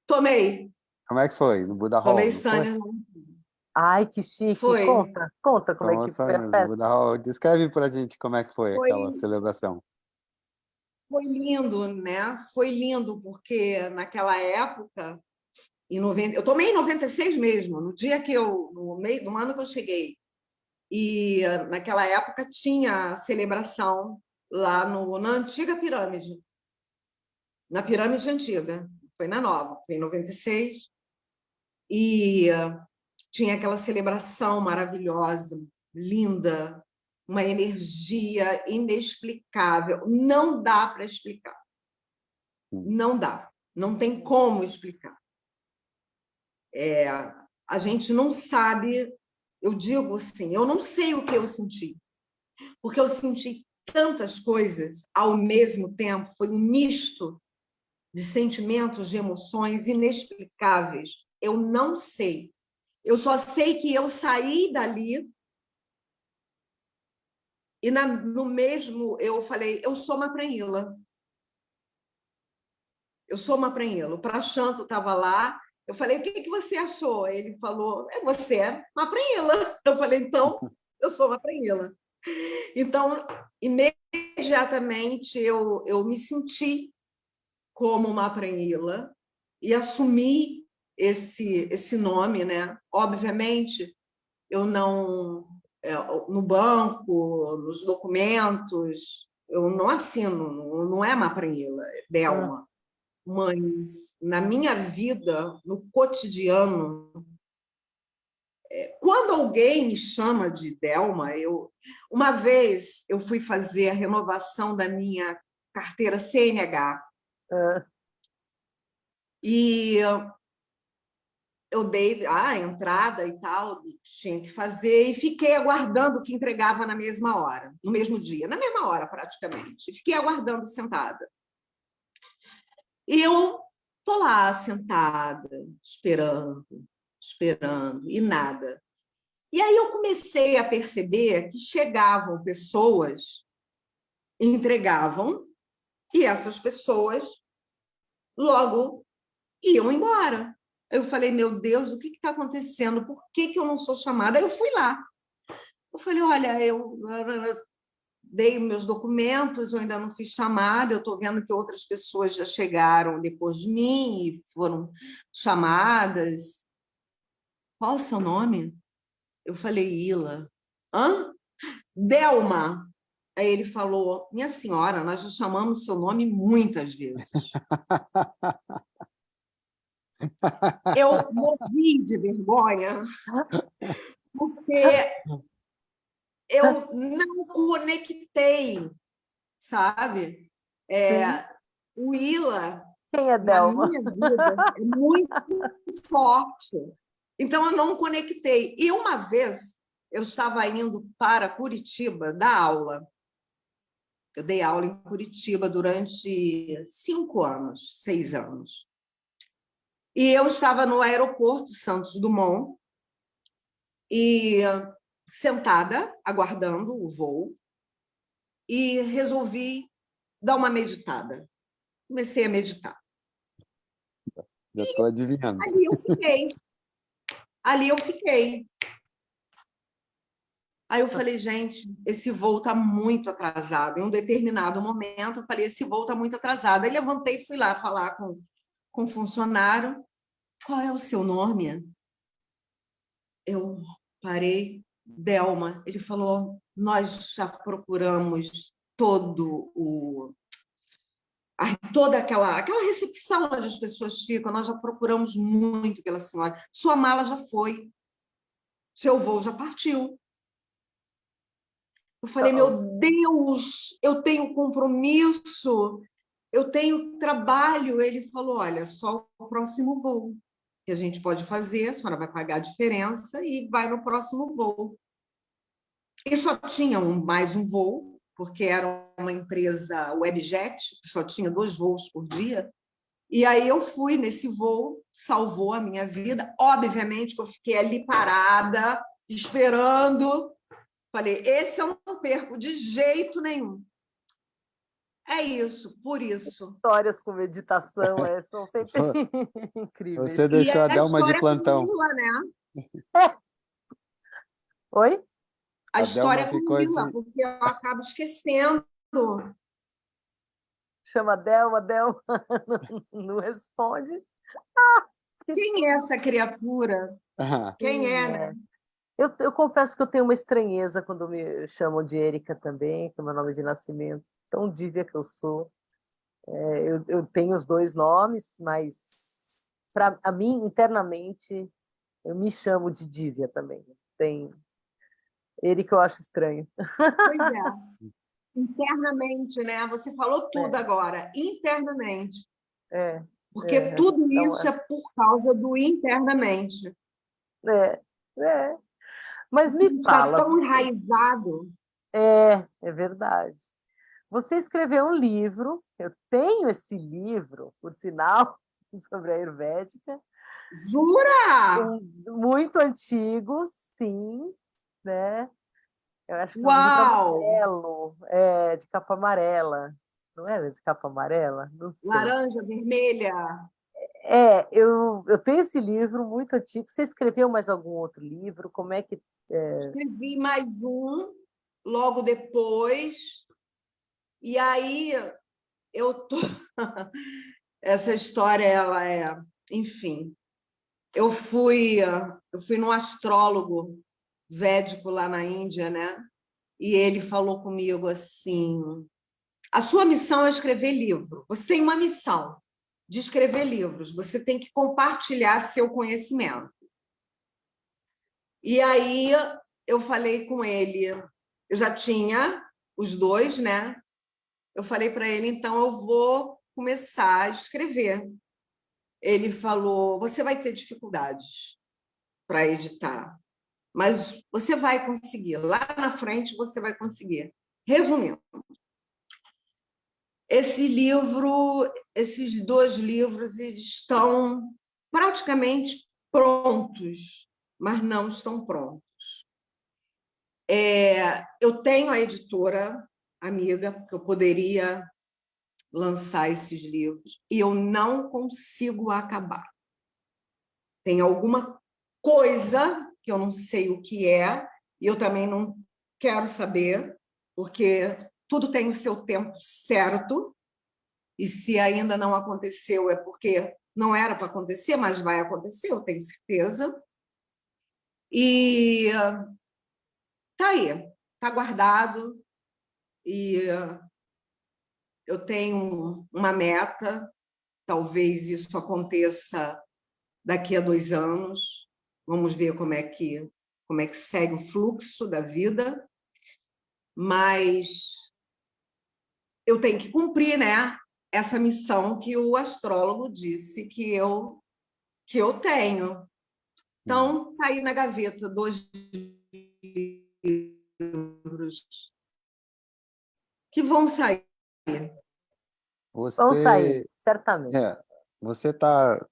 Speaker 3: Tomei
Speaker 2: Como é que foi? No Buda Hall,
Speaker 3: Tomei
Speaker 2: não foi?
Speaker 3: sanha.
Speaker 1: Ai, que chique.
Speaker 3: Foi.
Speaker 1: Conta como é
Speaker 2: Tomou
Speaker 1: que foi a
Speaker 2: sannyas no
Speaker 1: festa.
Speaker 2: Buda Hall. Descreve pra gente como é que foi
Speaker 3: Foi,
Speaker 2: aquela celebração.
Speaker 3: foi lindo, né? Foi lindo, porque naquela época, eu tomei em 96 mesmo, no dia que no ano que eu cheguei. E naquela época tinha celebração lá na antiga pirâmide, na pirâmide antiga, foi na nova, foi em 96, e tinha aquela celebração maravilhosa, linda, uma energia inexplicável, não dá para explicar, não dá, não tem como explicar. A gente não sabe, eu digo assim, eu não sei o que eu senti, porque eu senti tantas coisas ao mesmo tempo, foi um misto de sentimentos, de emoções inexplicáveis. Eu não sei. Eu só sei que eu saí dali e no mesmo eu falei, eu sou uma pranhila. Eu sou uma pranhila. O Prashanto estava lá, eu falei, o que você achou? Ele falou, você é uma pranhila. Eu falei, então, eu sou uma pranhila. Então, imediatamente, eu me senti como uma prenila e assumi esse nome, né? Obviamente, eu não... no banco, nos documentos, eu não assino, não é Maprenila, é Delma. Mas, na minha vida, no cotidiano, quando alguém me chama de Delma, uma vez eu fui fazer a renovação da minha carteira CNH e eu dei a entrada e tal, tinha que fazer, e fiquei aguardando que entregava na mesma hora, no mesmo dia, na mesma hora, praticamente. Fiquei aguardando sentada. E eu estou lá, sentada, esperando, e nada. E aí eu comecei a perceber que chegavam pessoas, entregavam, e essas pessoas logo iam embora. Eu falei, meu Deus, o que está acontecendo? Por que eu não sou chamada? Aí eu fui lá. Eu falei, olha, eu dei meus documentos, eu ainda não fiz chamada, eu estou vendo que outras pessoas já chegaram depois de mim e foram chamadas. Qual o seu nome? Eu falei, Ila. Hã? Delma. Aí ele falou, minha senhora, nós já chamamos seu nome muitas vezes. Eu morri de vergonha, porque eu não conectei, sabe? O Ila,
Speaker 1: Quem é
Speaker 3: na
Speaker 1: Delma?
Speaker 3: minha vida, é muito forte. Então, eu não conectei. E uma vez, eu estava indo para Curitiba dar aula. Eu dei aula em Curitiba durante 5 anos, 6 anos. E eu estava no aeroporto Santos Dumont, e sentada, aguardando o voo, e resolvi dar uma meditada. Comecei a meditar.
Speaker 2: Já estou adivinhando.
Speaker 3: Ali eu fiquei. Aí eu falei, gente, esse voo está muito atrasado. Em um determinado momento, eu falei, esse voo está muito atrasado. Aí levantei e fui lá falar com o funcionário. Qual é o seu nome? Eu parei, Delma. Ele falou, nós já procuramos toda aquela recepção onde as pessoas ficam, nós já procuramos muito pela senhora. Sua mala já foi, seu voo já partiu. Eu falei, meu Deus, eu tenho compromisso, eu tenho trabalho. Ele falou, olha, só o próximo voo que a gente pode fazer, a senhora vai pagar a diferença e vai no próximo voo. E só tinha mais um voo, porque era uma empresa webjet, que só tinha 2 voos por dia. E aí eu fui nesse voo, salvou a minha vida. Obviamente que eu fiquei ali parada, esperando. Falei, esse eu não perco de jeito nenhum. É isso, por isso.
Speaker 1: Histórias com meditação são sempre incríveis.
Speaker 2: Você deixou a Delma de
Speaker 3: história
Speaker 2: plantão.
Speaker 3: com Lila, né?
Speaker 1: Oi?
Speaker 3: A
Speaker 2: Delma
Speaker 3: história com
Speaker 2: ficou
Speaker 3: Lila, porque eu acabo esquecendo.
Speaker 1: Chama Delma, não responde.
Speaker 3: Quem é essa criatura? Quem é, né?
Speaker 1: Eu confesso que eu tenho uma estranheza quando me chamam de Érica também, que é o meu nome de nascimento. Tão dívia que eu sou. Eu tenho os 2 nomes, mas para a mim, internamente, eu me chamo de Dívia também. Tem Érica eu acho estranho.
Speaker 3: Pois é. Internamente, né? Você falou tudo agora. Internamente. Porque tudo isso é por causa do internamente.
Speaker 1: Mas me fala.
Speaker 3: Está tão enraizado.
Speaker 1: É verdade. Você escreveu um livro, eu tenho esse livro, por sinal, sobre a Ayurvédica.
Speaker 3: Jura?
Speaker 1: Muito antigo, sim, né? Eu acho que é um livro amarelo, de capa amarela. Não é de capa amarela? Não sei.
Speaker 3: Laranja, vermelha.
Speaker 1: Eu tenho esse livro muito antigo. Você escreveu mais algum outro livro? Como é que...
Speaker 3: Escrevi mais um, logo depois. E aí eu tô... Essa história, ela é... Enfim, eu fui num astrólogo védico lá na Índia, né? E ele falou comigo assim: a sua missão é escrever livro. Você tem uma missão de escrever livros. Você tem que compartilhar seu conhecimento. E aí eu falei com ele, eu já tinha os dois, né? Eu falei para ele, então eu vou começar a escrever. Ele falou, você vai ter dificuldades para editar, mas você vai conseguir. Lá na frente você vai conseguir. Resumindo, esses dois livros estão praticamente prontos, mas não estão prontos. Eu tenho a editora amiga, porque eu poderia lançar esses livros, e eu não consigo acabar. Tem alguma coisa que eu não sei o que é, e eu também não quero saber, porque tudo tem o seu tempo certo, e se ainda não aconteceu é porque não era para acontecer, mas vai acontecer, eu tenho certeza. E está aí, está guardado, e eu tenho uma meta, talvez isso aconteça daqui a 2 anos, vamos ver como é que segue o fluxo da vida, mas eu tenho que cumprir, né, essa missão que o astrólogo disse que eu tenho. Então, está aí na gaveta 2 livros que vão sair.
Speaker 1: Vão sair, certamente.
Speaker 2: Você está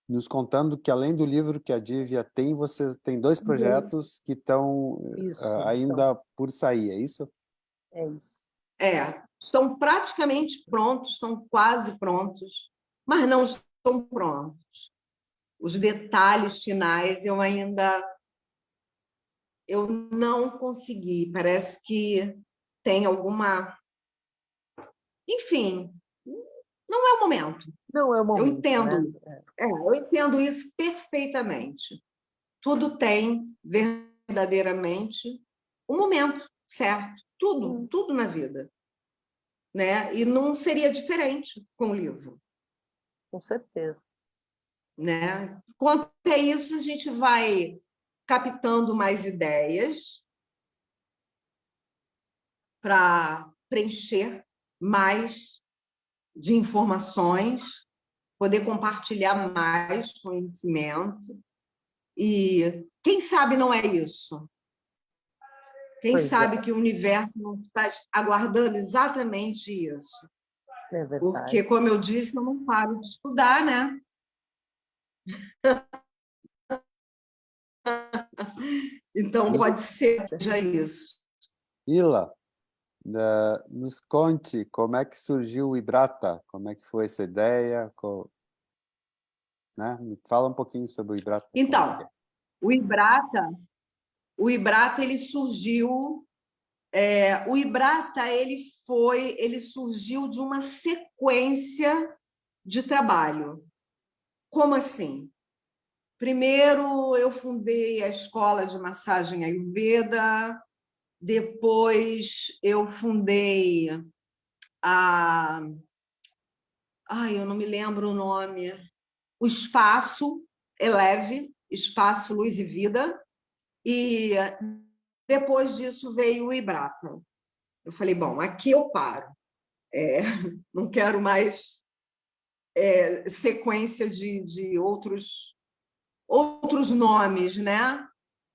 Speaker 2: nos contando que, além do livro que a Dívia tem, você tem 2 projetos que estão ainda por sair, é isso?
Speaker 1: É isso.
Speaker 3: Estão praticamente prontos, estão quase prontos, mas não estão prontos. Os detalhes finais eu não consegui. Parece que tem alguma... Enfim, não é o momento.
Speaker 1: Não é o momento,
Speaker 3: eu entendo,
Speaker 1: né?
Speaker 3: eu entendo isso perfeitamente. Tudo tem verdadeiramente um momento certo. Tudo na vida. Né? E não seria diferente com o livro.
Speaker 1: Com certeza.
Speaker 3: Né? Quanto a isso, a gente vai captando mais ideias para preencher mais de informações, poder compartilhar mais conhecimento. E quem sabe não é isso? Quem sabe que o universo não está aguardando exatamente isso?
Speaker 1: É verdade.
Speaker 3: Porque, como eu disse, eu não paro de estudar, né? Então, pode ser que seja isso.
Speaker 2: Ila, nos conte como é que surgiu o Ibrata, como é que foi essa ideia, né? Me fala um pouquinho sobre o Ibrata.
Speaker 3: Então, o Ibrata ele surgiu... o Ibrata ele surgiu de uma sequência de trabalho. Como assim? Primeiro, eu fundei a Escola de Massagem Ayurveda, depois eu fundei eu não me lembro o nome, o Espaço Eleve, Espaço Luz e Vida, e depois disso veio o Ibrata. Eu falei, bom, aqui eu paro. Não quero mais sequência de outros nomes, né?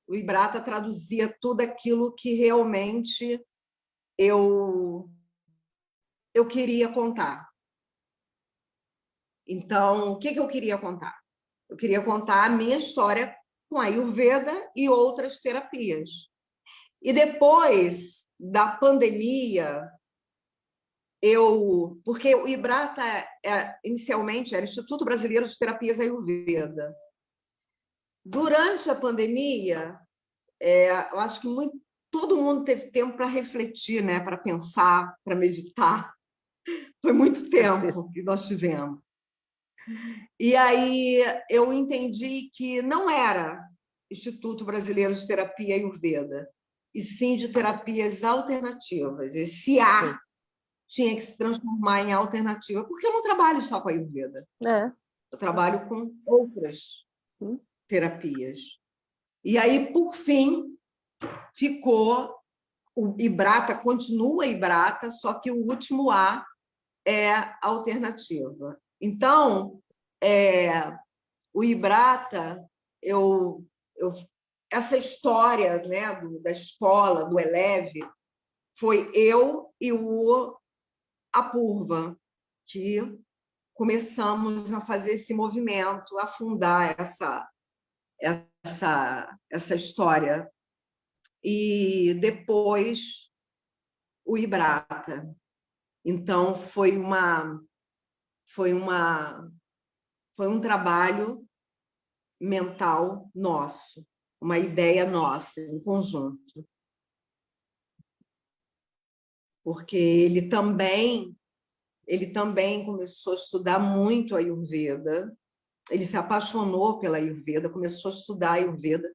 Speaker 3: O Ibrata traduzia tudo aquilo que realmente eu queria contar. Então, o que eu queria contar? Eu queria contar a minha história com a Ayurveda e outras terapias. E depois da pandemia, porque o Ibrata inicialmente era Instituto Brasileiro de Terapias Ayurveda. Durante a pandemia, eu acho que todo mundo teve tempo para refletir, né? Para pensar, para meditar. Foi muito tempo que nós tivemos. E aí eu entendi que não era Instituto Brasileiro de Terapia Ayurveda, e sim de terapias alternativas. Esse A tinha que se transformar em alternativa, porque eu não trabalho só com a Ayurveda. Eu trabalho com outras terapias. E aí, por fim, ficou o Ibrata, continua Ibrata, só que o último A é alternativa. Então, o Ibrata, essa história, né, da escola, do Eleve, foi eu e o Apurva que começamos a fazer esse movimento, a fundar essa história. E depois o Ibrata. Então, foi um trabalho mental nosso, uma ideia nossa, em conjunto. Porque ele também começou a estudar muito a Ayurveda, ele se apaixonou pela Ayurveda, começou a estudar a Ayurveda,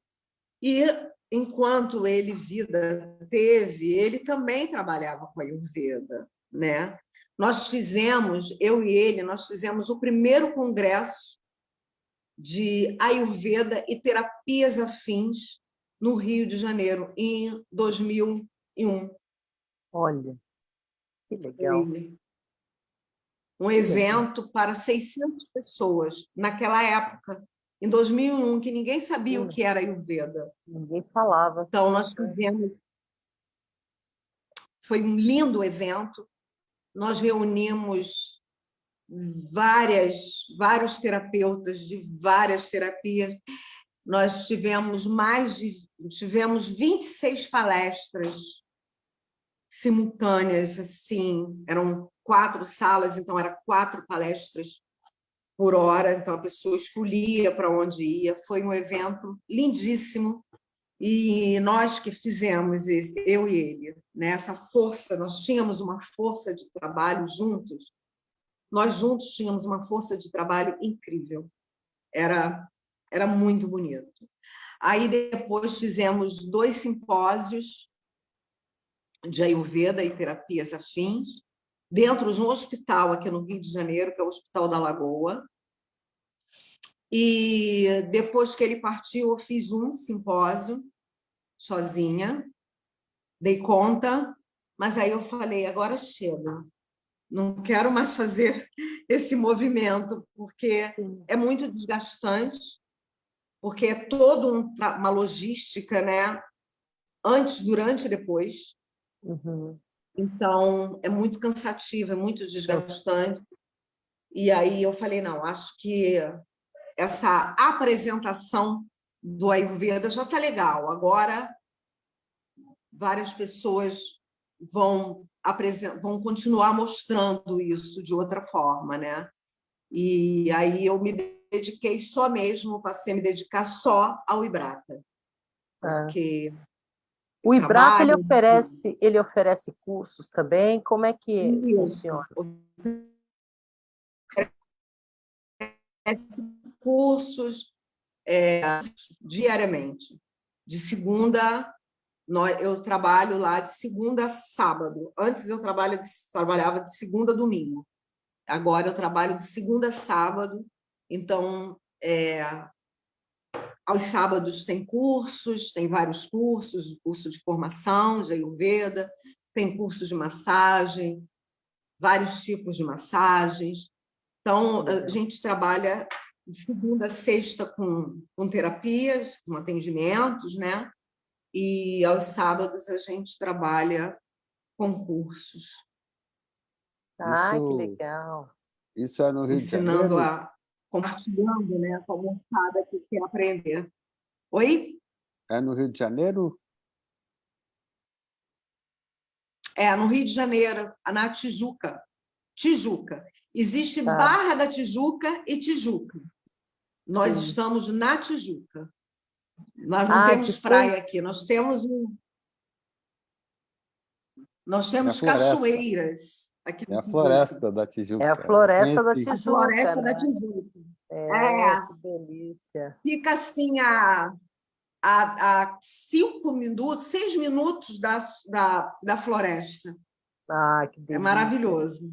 Speaker 3: e enquanto ele vida teve, ele também trabalhava com a Ayurveda, né? Eu e ele, nós fizemos o primeiro congresso de Ayurveda e terapias afins no Rio de Janeiro, em 2001.
Speaker 1: Olha, que legal.
Speaker 3: Um evento para 600 pessoas, naquela época, em 2001, que ninguém sabia o que era Ayurveda.
Speaker 1: Ninguém falava.
Speaker 3: Então, nós fizemos... Foi um lindo evento. Nós reunimos vários terapeutas de várias terapias. Nós tivemos 26 palestras simultâneas, assim, eram 4 salas, então eram 4 palestras por hora, então a pessoa escolhia para onde ia. Foi um evento lindíssimo, e nós que fizemos, eu e ele, né, essa força, nós tínhamos uma força de trabalho juntos, nós juntos tínhamos uma força de trabalho incrível, era muito bonito. Aí depois fizemos 2 simpósios de Ayurveda e terapias afins, dentro de um hospital aqui no Rio de Janeiro, que é o Hospital da Lagoa. E depois que ele partiu, eu fiz um simpósio sozinha, dei conta, mas aí eu falei, agora chega, não quero mais fazer esse movimento, porque é muito desgastante, porque é toda uma logística, né? Antes, durante e depois. Então, é muito cansativo, é muito desgastante. E aí eu falei, não, acho que essa apresentação do Ayurveda já está legal. Agora, várias pessoas vão continuar mostrando isso de outra forma, né? E aí eu me dediquei só mesmo, passei a me dedicar só ao Ibrata. Porque
Speaker 1: o Ibrata, ele oferece cursos também? Como é que funciona?
Speaker 3: Cursos diariamente. De segunda, eu trabalho lá de segunda a sábado. Antes eu trabalhava de segunda a domingo. Agora eu trabalho de segunda a sábado. Então, aos sábados tem cursos, tem vários cursos, curso de formação de Ayurveda, tem curso de massagem, vários tipos de massagens. Então, a gente trabalha de segunda a sexta com terapias, com atendimentos, né? E aos sábados a gente trabalha com cursos.
Speaker 1: Que legal.
Speaker 2: Isso é no Rio de Janeiro?
Speaker 3: Compartilhando, né, com a moçada que quer aprender. Oi?
Speaker 2: É no Rio de Janeiro?
Speaker 3: É, no Rio de Janeiro, na Tijuca. Existe Barra da Tijuca e Tijuca. Nós estamos na Tijuca. Nós não temos praia aqui, nós temos Nós
Speaker 2: É a
Speaker 3: temos
Speaker 2: floresta.
Speaker 3: cachoeiras aqui
Speaker 2: É
Speaker 3: no
Speaker 2: a
Speaker 3: Tijuca.
Speaker 2: floresta da Tijuca.
Speaker 1: É a floresta da
Speaker 2: Conheci.
Speaker 3: A
Speaker 1: Tijuca,
Speaker 3: floresta da
Speaker 1: né?
Speaker 3: Tijuca.
Speaker 1: Que delícia.
Speaker 3: Fica assim a 5 minutos, 6 minutos da floresta.
Speaker 1: Que
Speaker 3: É
Speaker 1: delícia,
Speaker 3: maravilhoso.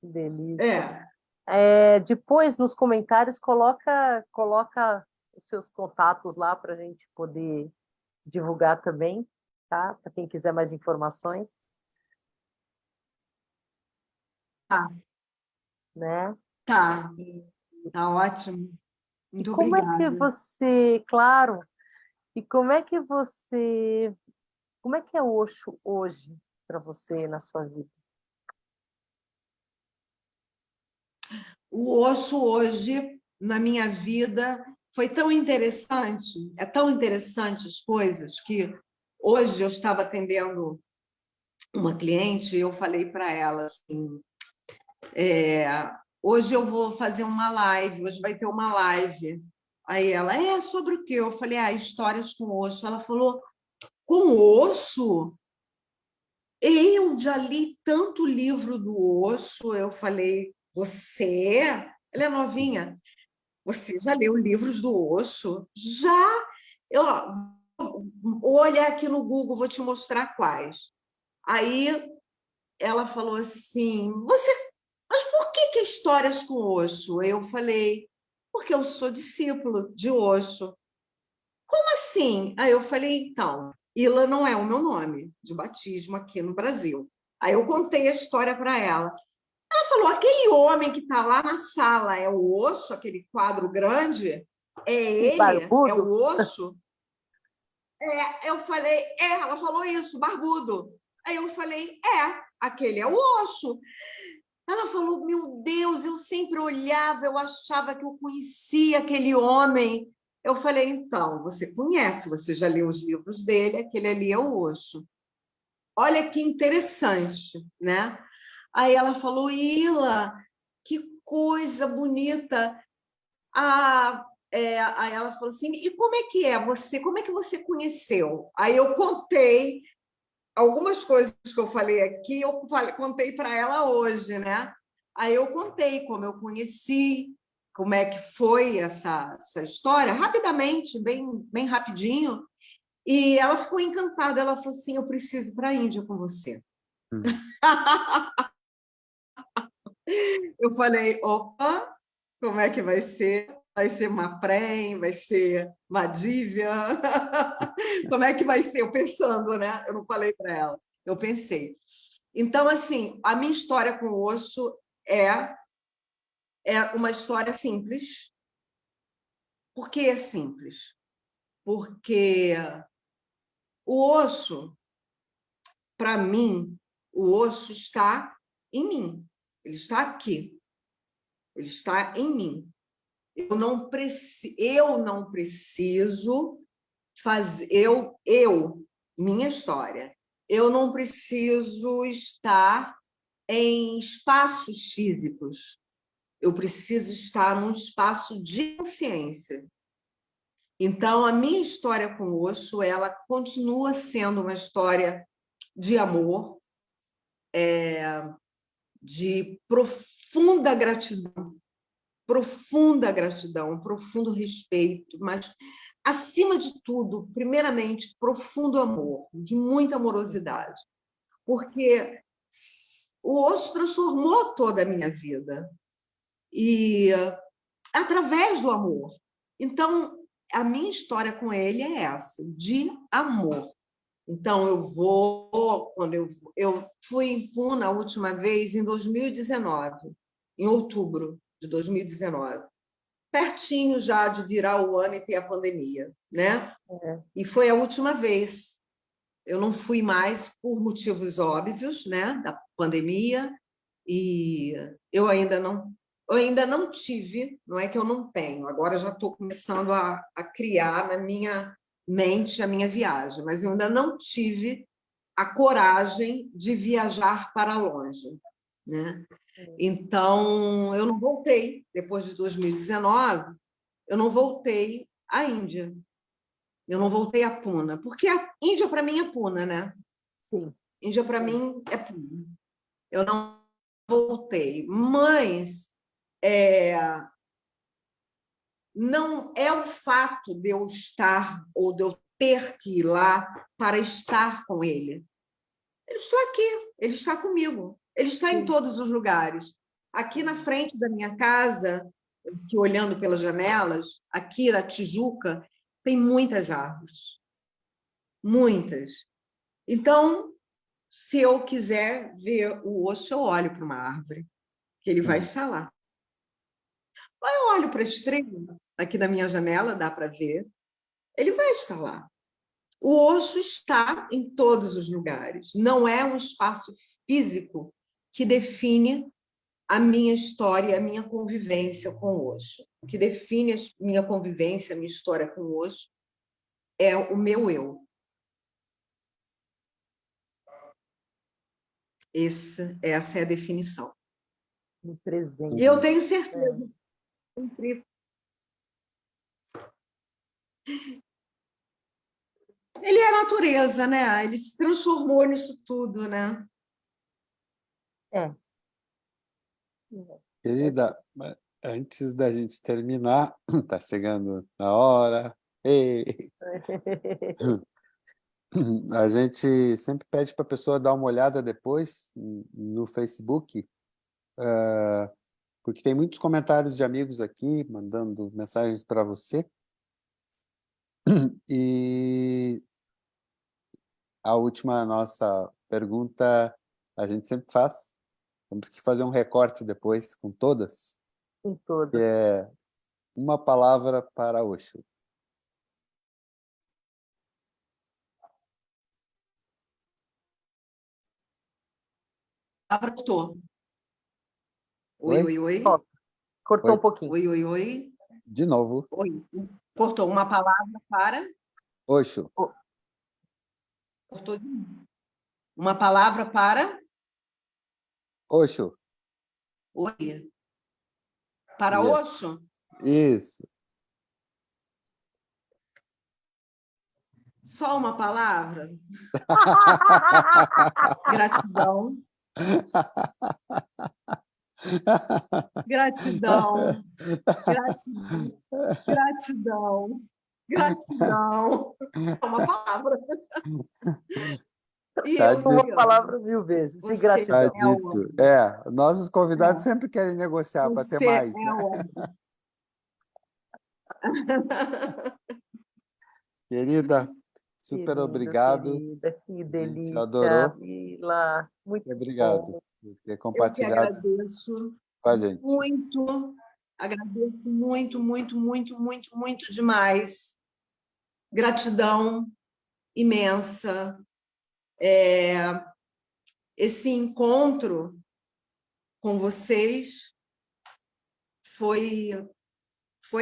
Speaker 1: que delícia.
Speaker 3: É.
Speaker 1: Depois, nos comentários, coloca os seus contatos lá para a gente poder divulgar também, tá? Para quem quiser mais informações.
Speaker 3: Tá,
Speaker 1: Né?
Speaker 3: tá, tá ótimo.
Speaker 1: E
Speaker 3: Muito
Speaker 1: como é que
Speaker 3: obrigada.
Speaker 1: você, claro, e como é que é Osho hoje para você na sua vida?
Speaker 3: O Osho hoje, na minha vida, foi tão interessante, é tão interessante as coisas, que hoje eu estava atendendo uma cliente e eu falei para ela assim, hoje eu vou fazer uma live, hoje vai ter uma live. Aí ela, sobre o quê? Eu falei, histórias com Osho. Ela falou, com Osho? Eu já li tanto livro do Osho. Eu falei, você? Ela é novinha. Você já leu livros do Osho? Já! Eu, vou olhar aqui no Google, vou te mostrar quais. Aí ela falou assim, mas por que histórias com Osho? Eu falei, porque eu sou discípulo de Osho. Como assim? Aí eu falei, então, Ila não é o meu nome de batismo aqui no Brasil. Aí eu contei a história para ela. Ela falou, aquele homem que está lá na sala é o Osho, aquele quadro grande? É ele? É o Osho? Eu falei, ela falou isso, barbudo. Aí eu falei, aquele é o Osho. Ela falou, meu Deus, eu sempre olhava, eu achava que eu conhecia aquele homem. Eu falei, então, você conhece, você já leu os livros dele, aquele ali é o Osho. Olha que interessante, né? Aí ela falou, Ila, que coisa bonita. Aí ela falou assim, e como é que é você? Como é que você conheceu? Aí eu contei algumas coisas que eu falei aqui, contei para ela hoje, né? Aí eu contei como eu conheci, como é que foi essa história, rapidamente, bem rapidinho, e ela ficou encantada. Ela falou assim, eu preciso ir para a Índia com você. Eu falei, opa, como é que vai ser? Vai ser uma prem, vai ser uma dívia? Como é que vai ser? Eu pensando, né? Eu não falei para ela, eu pensei. Então, assim, a minha história com o Osho é uma história simples. Por que é simples? Porque o Osho, para mim, o Osho está em mim. Ele está aqui. Ele está em mim. Eu não preciso fazer... minha história. Eu não preciso estar em espaços físicos. Eu preciso estar num espaço de consciência. Então, a minha história com o Osho, ela continua sendo uma história de amor, de profunda gratidão, profundo respeito, mas, acima de tudo, primeiramente, profundo amor, de muita amorosidade, porque o Osho transformou toda a minha vida, e através do amor. Então, a minha história com ele é essa, de amor. Então, quando eu fui em Puna a última vez em 2019, em outubro de 2019, pertinho já de virar o ano e ter a pandemia, né? E foi a última vez. Eu não fui mais por motivos óbvios, né, da pandemia, e eu ainda não tive, não é que eu não tenho, agora já estou começando a criar na minha mente a minha viagem, mas eu ainda não tive a coragem de viajar para longe, né? Então, eu não voltei, depois de 2019, eu não voltei à Índia, eu não voltei a Puna, porque a Índia, para mim, é Puna, né?
Speaker 1: Sim.
Speaker 3: Índia, para mim, é puro. Eu não voltei. Mas não é o fato de eu estar ou de eu ter que ir lá para estar com ele. Ele está aqui, ele está comigo, ele está em todos os lugares. Aqui na frente da minha casa, que olhando pelas janelas, aqui na Tijuca, tem muitas árvores. Muitas. Então, se eu quiser ver o Osho, eu olho para uma árvore, que ele vai estar lá. Eu olho para a estrela, aqui na minha janela, dá para ver, ele vai estar lá. O Osho está em todos os lugares. Não é um espaço físico que define a minha história, a minha convivência com o Osho. O que define a minha convivência, a minha história com o Osho é o meu eu. Essa é a definição.
Speaker 1: No presente.
Speaker 3: E eu tenho certeza. Ele é a natureza, né? Ele se transformou nisso tudo, né?
Speaker 2: Querida, antes da gente terminar, está chegando a hora. Ei. A gente sempre pede para a pessoa dar uma olhada depois no Facebook, porque tem muitos comentários de amigos aqui mandando mensagens para você. E a última nossa pergunta a gente sempre faz. Temos que fazer um recorte depois com todas.
Speaker 1: Com todas.
Speaker 2: Que é uma palavra para Osho.
Speaker 3: Cortou.
Speaker 2: Oi?
Speaker 3: Oi.
Speaker 1: Cortou um pouquinho.
Speaker 3: Oi.
Speaker 2: De novo.
Speaker 3: Oi. Cortou uma palavra para...
Speaker 2: Osho.
Speaker 3: Cortou de novo. Uma palavra para...
Speaker 2: Osho.
Speaker 3: Oi. Para
Speaker 2: Yes.
Speaker 3: Osho?
Speaker 2: Isso.
Speaker 3: Só uma palavra? Gratidão. Gratidão. É uma palavra. E
Speaker 2: Tá
Speaker 3: eu
Speaker 2: dito.
Speaker 1: Uma palavra 1000 vezes.
Speaker 3: Você
Speaker 1: Gratidão.
Speaker 2: Tá dito. Nossos convidados sempre querem negociar para ter mais.
Speaker 3: Você é
Speaker 2: Né?
Speaker 3: óbvio.
Speaker 2: Querida, super obrigado.
Speaker 1: Querida, que
Speaker 2: A gente
Speaker 1: delícia.
Speaker 2: adorou.
Speaker 1: Mila, muito
Speaker 2: Obrigado
Speaker 1: bom.
Speaker 2: por ter
Speaker 3: Eu que
Speaker 2: compartilhado
Speaker 3: agradeço
Speaker 2: com a gente.
Speaker 3: muito. Agradeço muito demais. Gratidão imensa. Esse encontro com vocês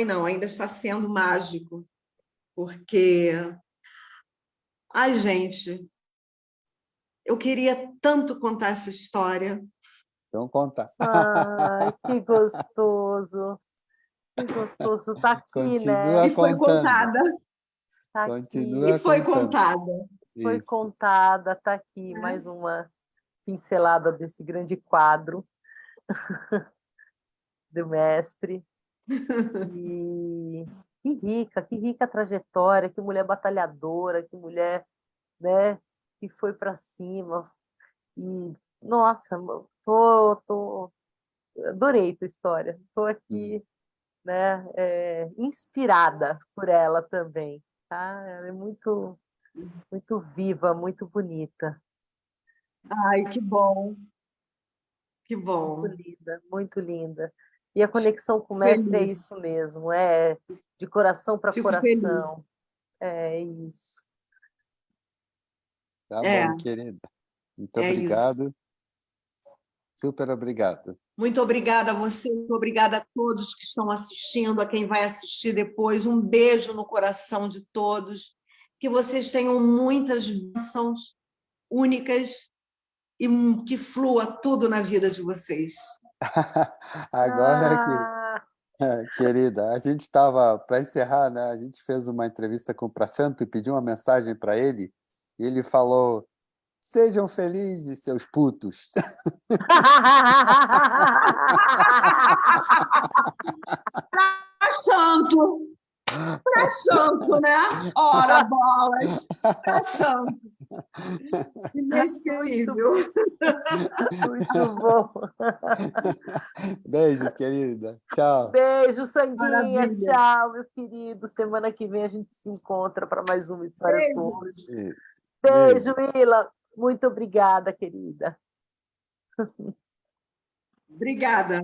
Speaker 3: não, ainda está sendo mágico, porque, ai, gente, eu queria tanto contar essa história.
Speaker 2: Então, conta.
Speaker 1: Ai, que gostoso. Que gostoso. Tá aqui,
Speaker 2: Continua
Speaker 1: né?
Speaker 3: E foi
Speaker 2: contando.
Speaker 3: contada.
Speaker 1: Tá
Speaker 2: Continua
Speaker 3: E foi
Speaker 2: contando.
Speaker 3: contada.
Speaker 1: Foi
Speaker 2: Isso.
Speaker 1: contada, tá aqui mais uma pincelada desse grande quadro do mestre. E que rica trajetória, que mulher batalhadora, que mulher, né, que foi para cima. E, nossa, adorei tua história. Estou aqui, né, inspirada por ela também. Tá? Ela é muito, muito viva, muito bonita.
Speaker 3: Ai, que bom. Que bom.
Speaker 1: Muito linda, muito linda. E a conexão com o
Speaker 3: Feliz.
Speaker 1: mestre é isso mesmo, é de coração para
Speaker 3: Fico feliz.
Speaker 1: coração. É isso.
Speaker 2: Tá bom, querida. Muito obrigado.
Speaker 3: Isso.
Speaker 2: Super obrigado.
Speaker 3: Muito obrigada a você, muito obrigada a todos que estão assistindo, a quem vai assistir depois. Um beijo no coração de todos. Que vocês tenham muitas bênçãos únicas e que flua tudo na vida de vocês.
Speaker 2: Agora, querida, a gente estava, para encerrar, né? A gente fez uma entrevista com o Prashanto e pediu uma mensagem para ele, e ele falou: Sejam felizes, seus putos.
Speaker 3: Pra santo! Pra santo, né? Ora, bolas! Pra santo! Inesquecível!
Speaker 1: Muito bom.
Speaker 2: Beijos, querida. Tchau.
Speaker 1: Beijo, Sanguinha.
Speaker 3: Maravilha.
Speaker 1: Tchau, meus queridos. Semana que vem a gente se encontra para mais uma História
Speaker 3: Beijo.
Speaker 1: com Hoje.
Speaker 2: Isso.
Speaker 1: Beijo,
Speaker 2: Beijo.
Speaker 1: Ila. Muito obrigada, querida.
Speaker 3: Obrigada.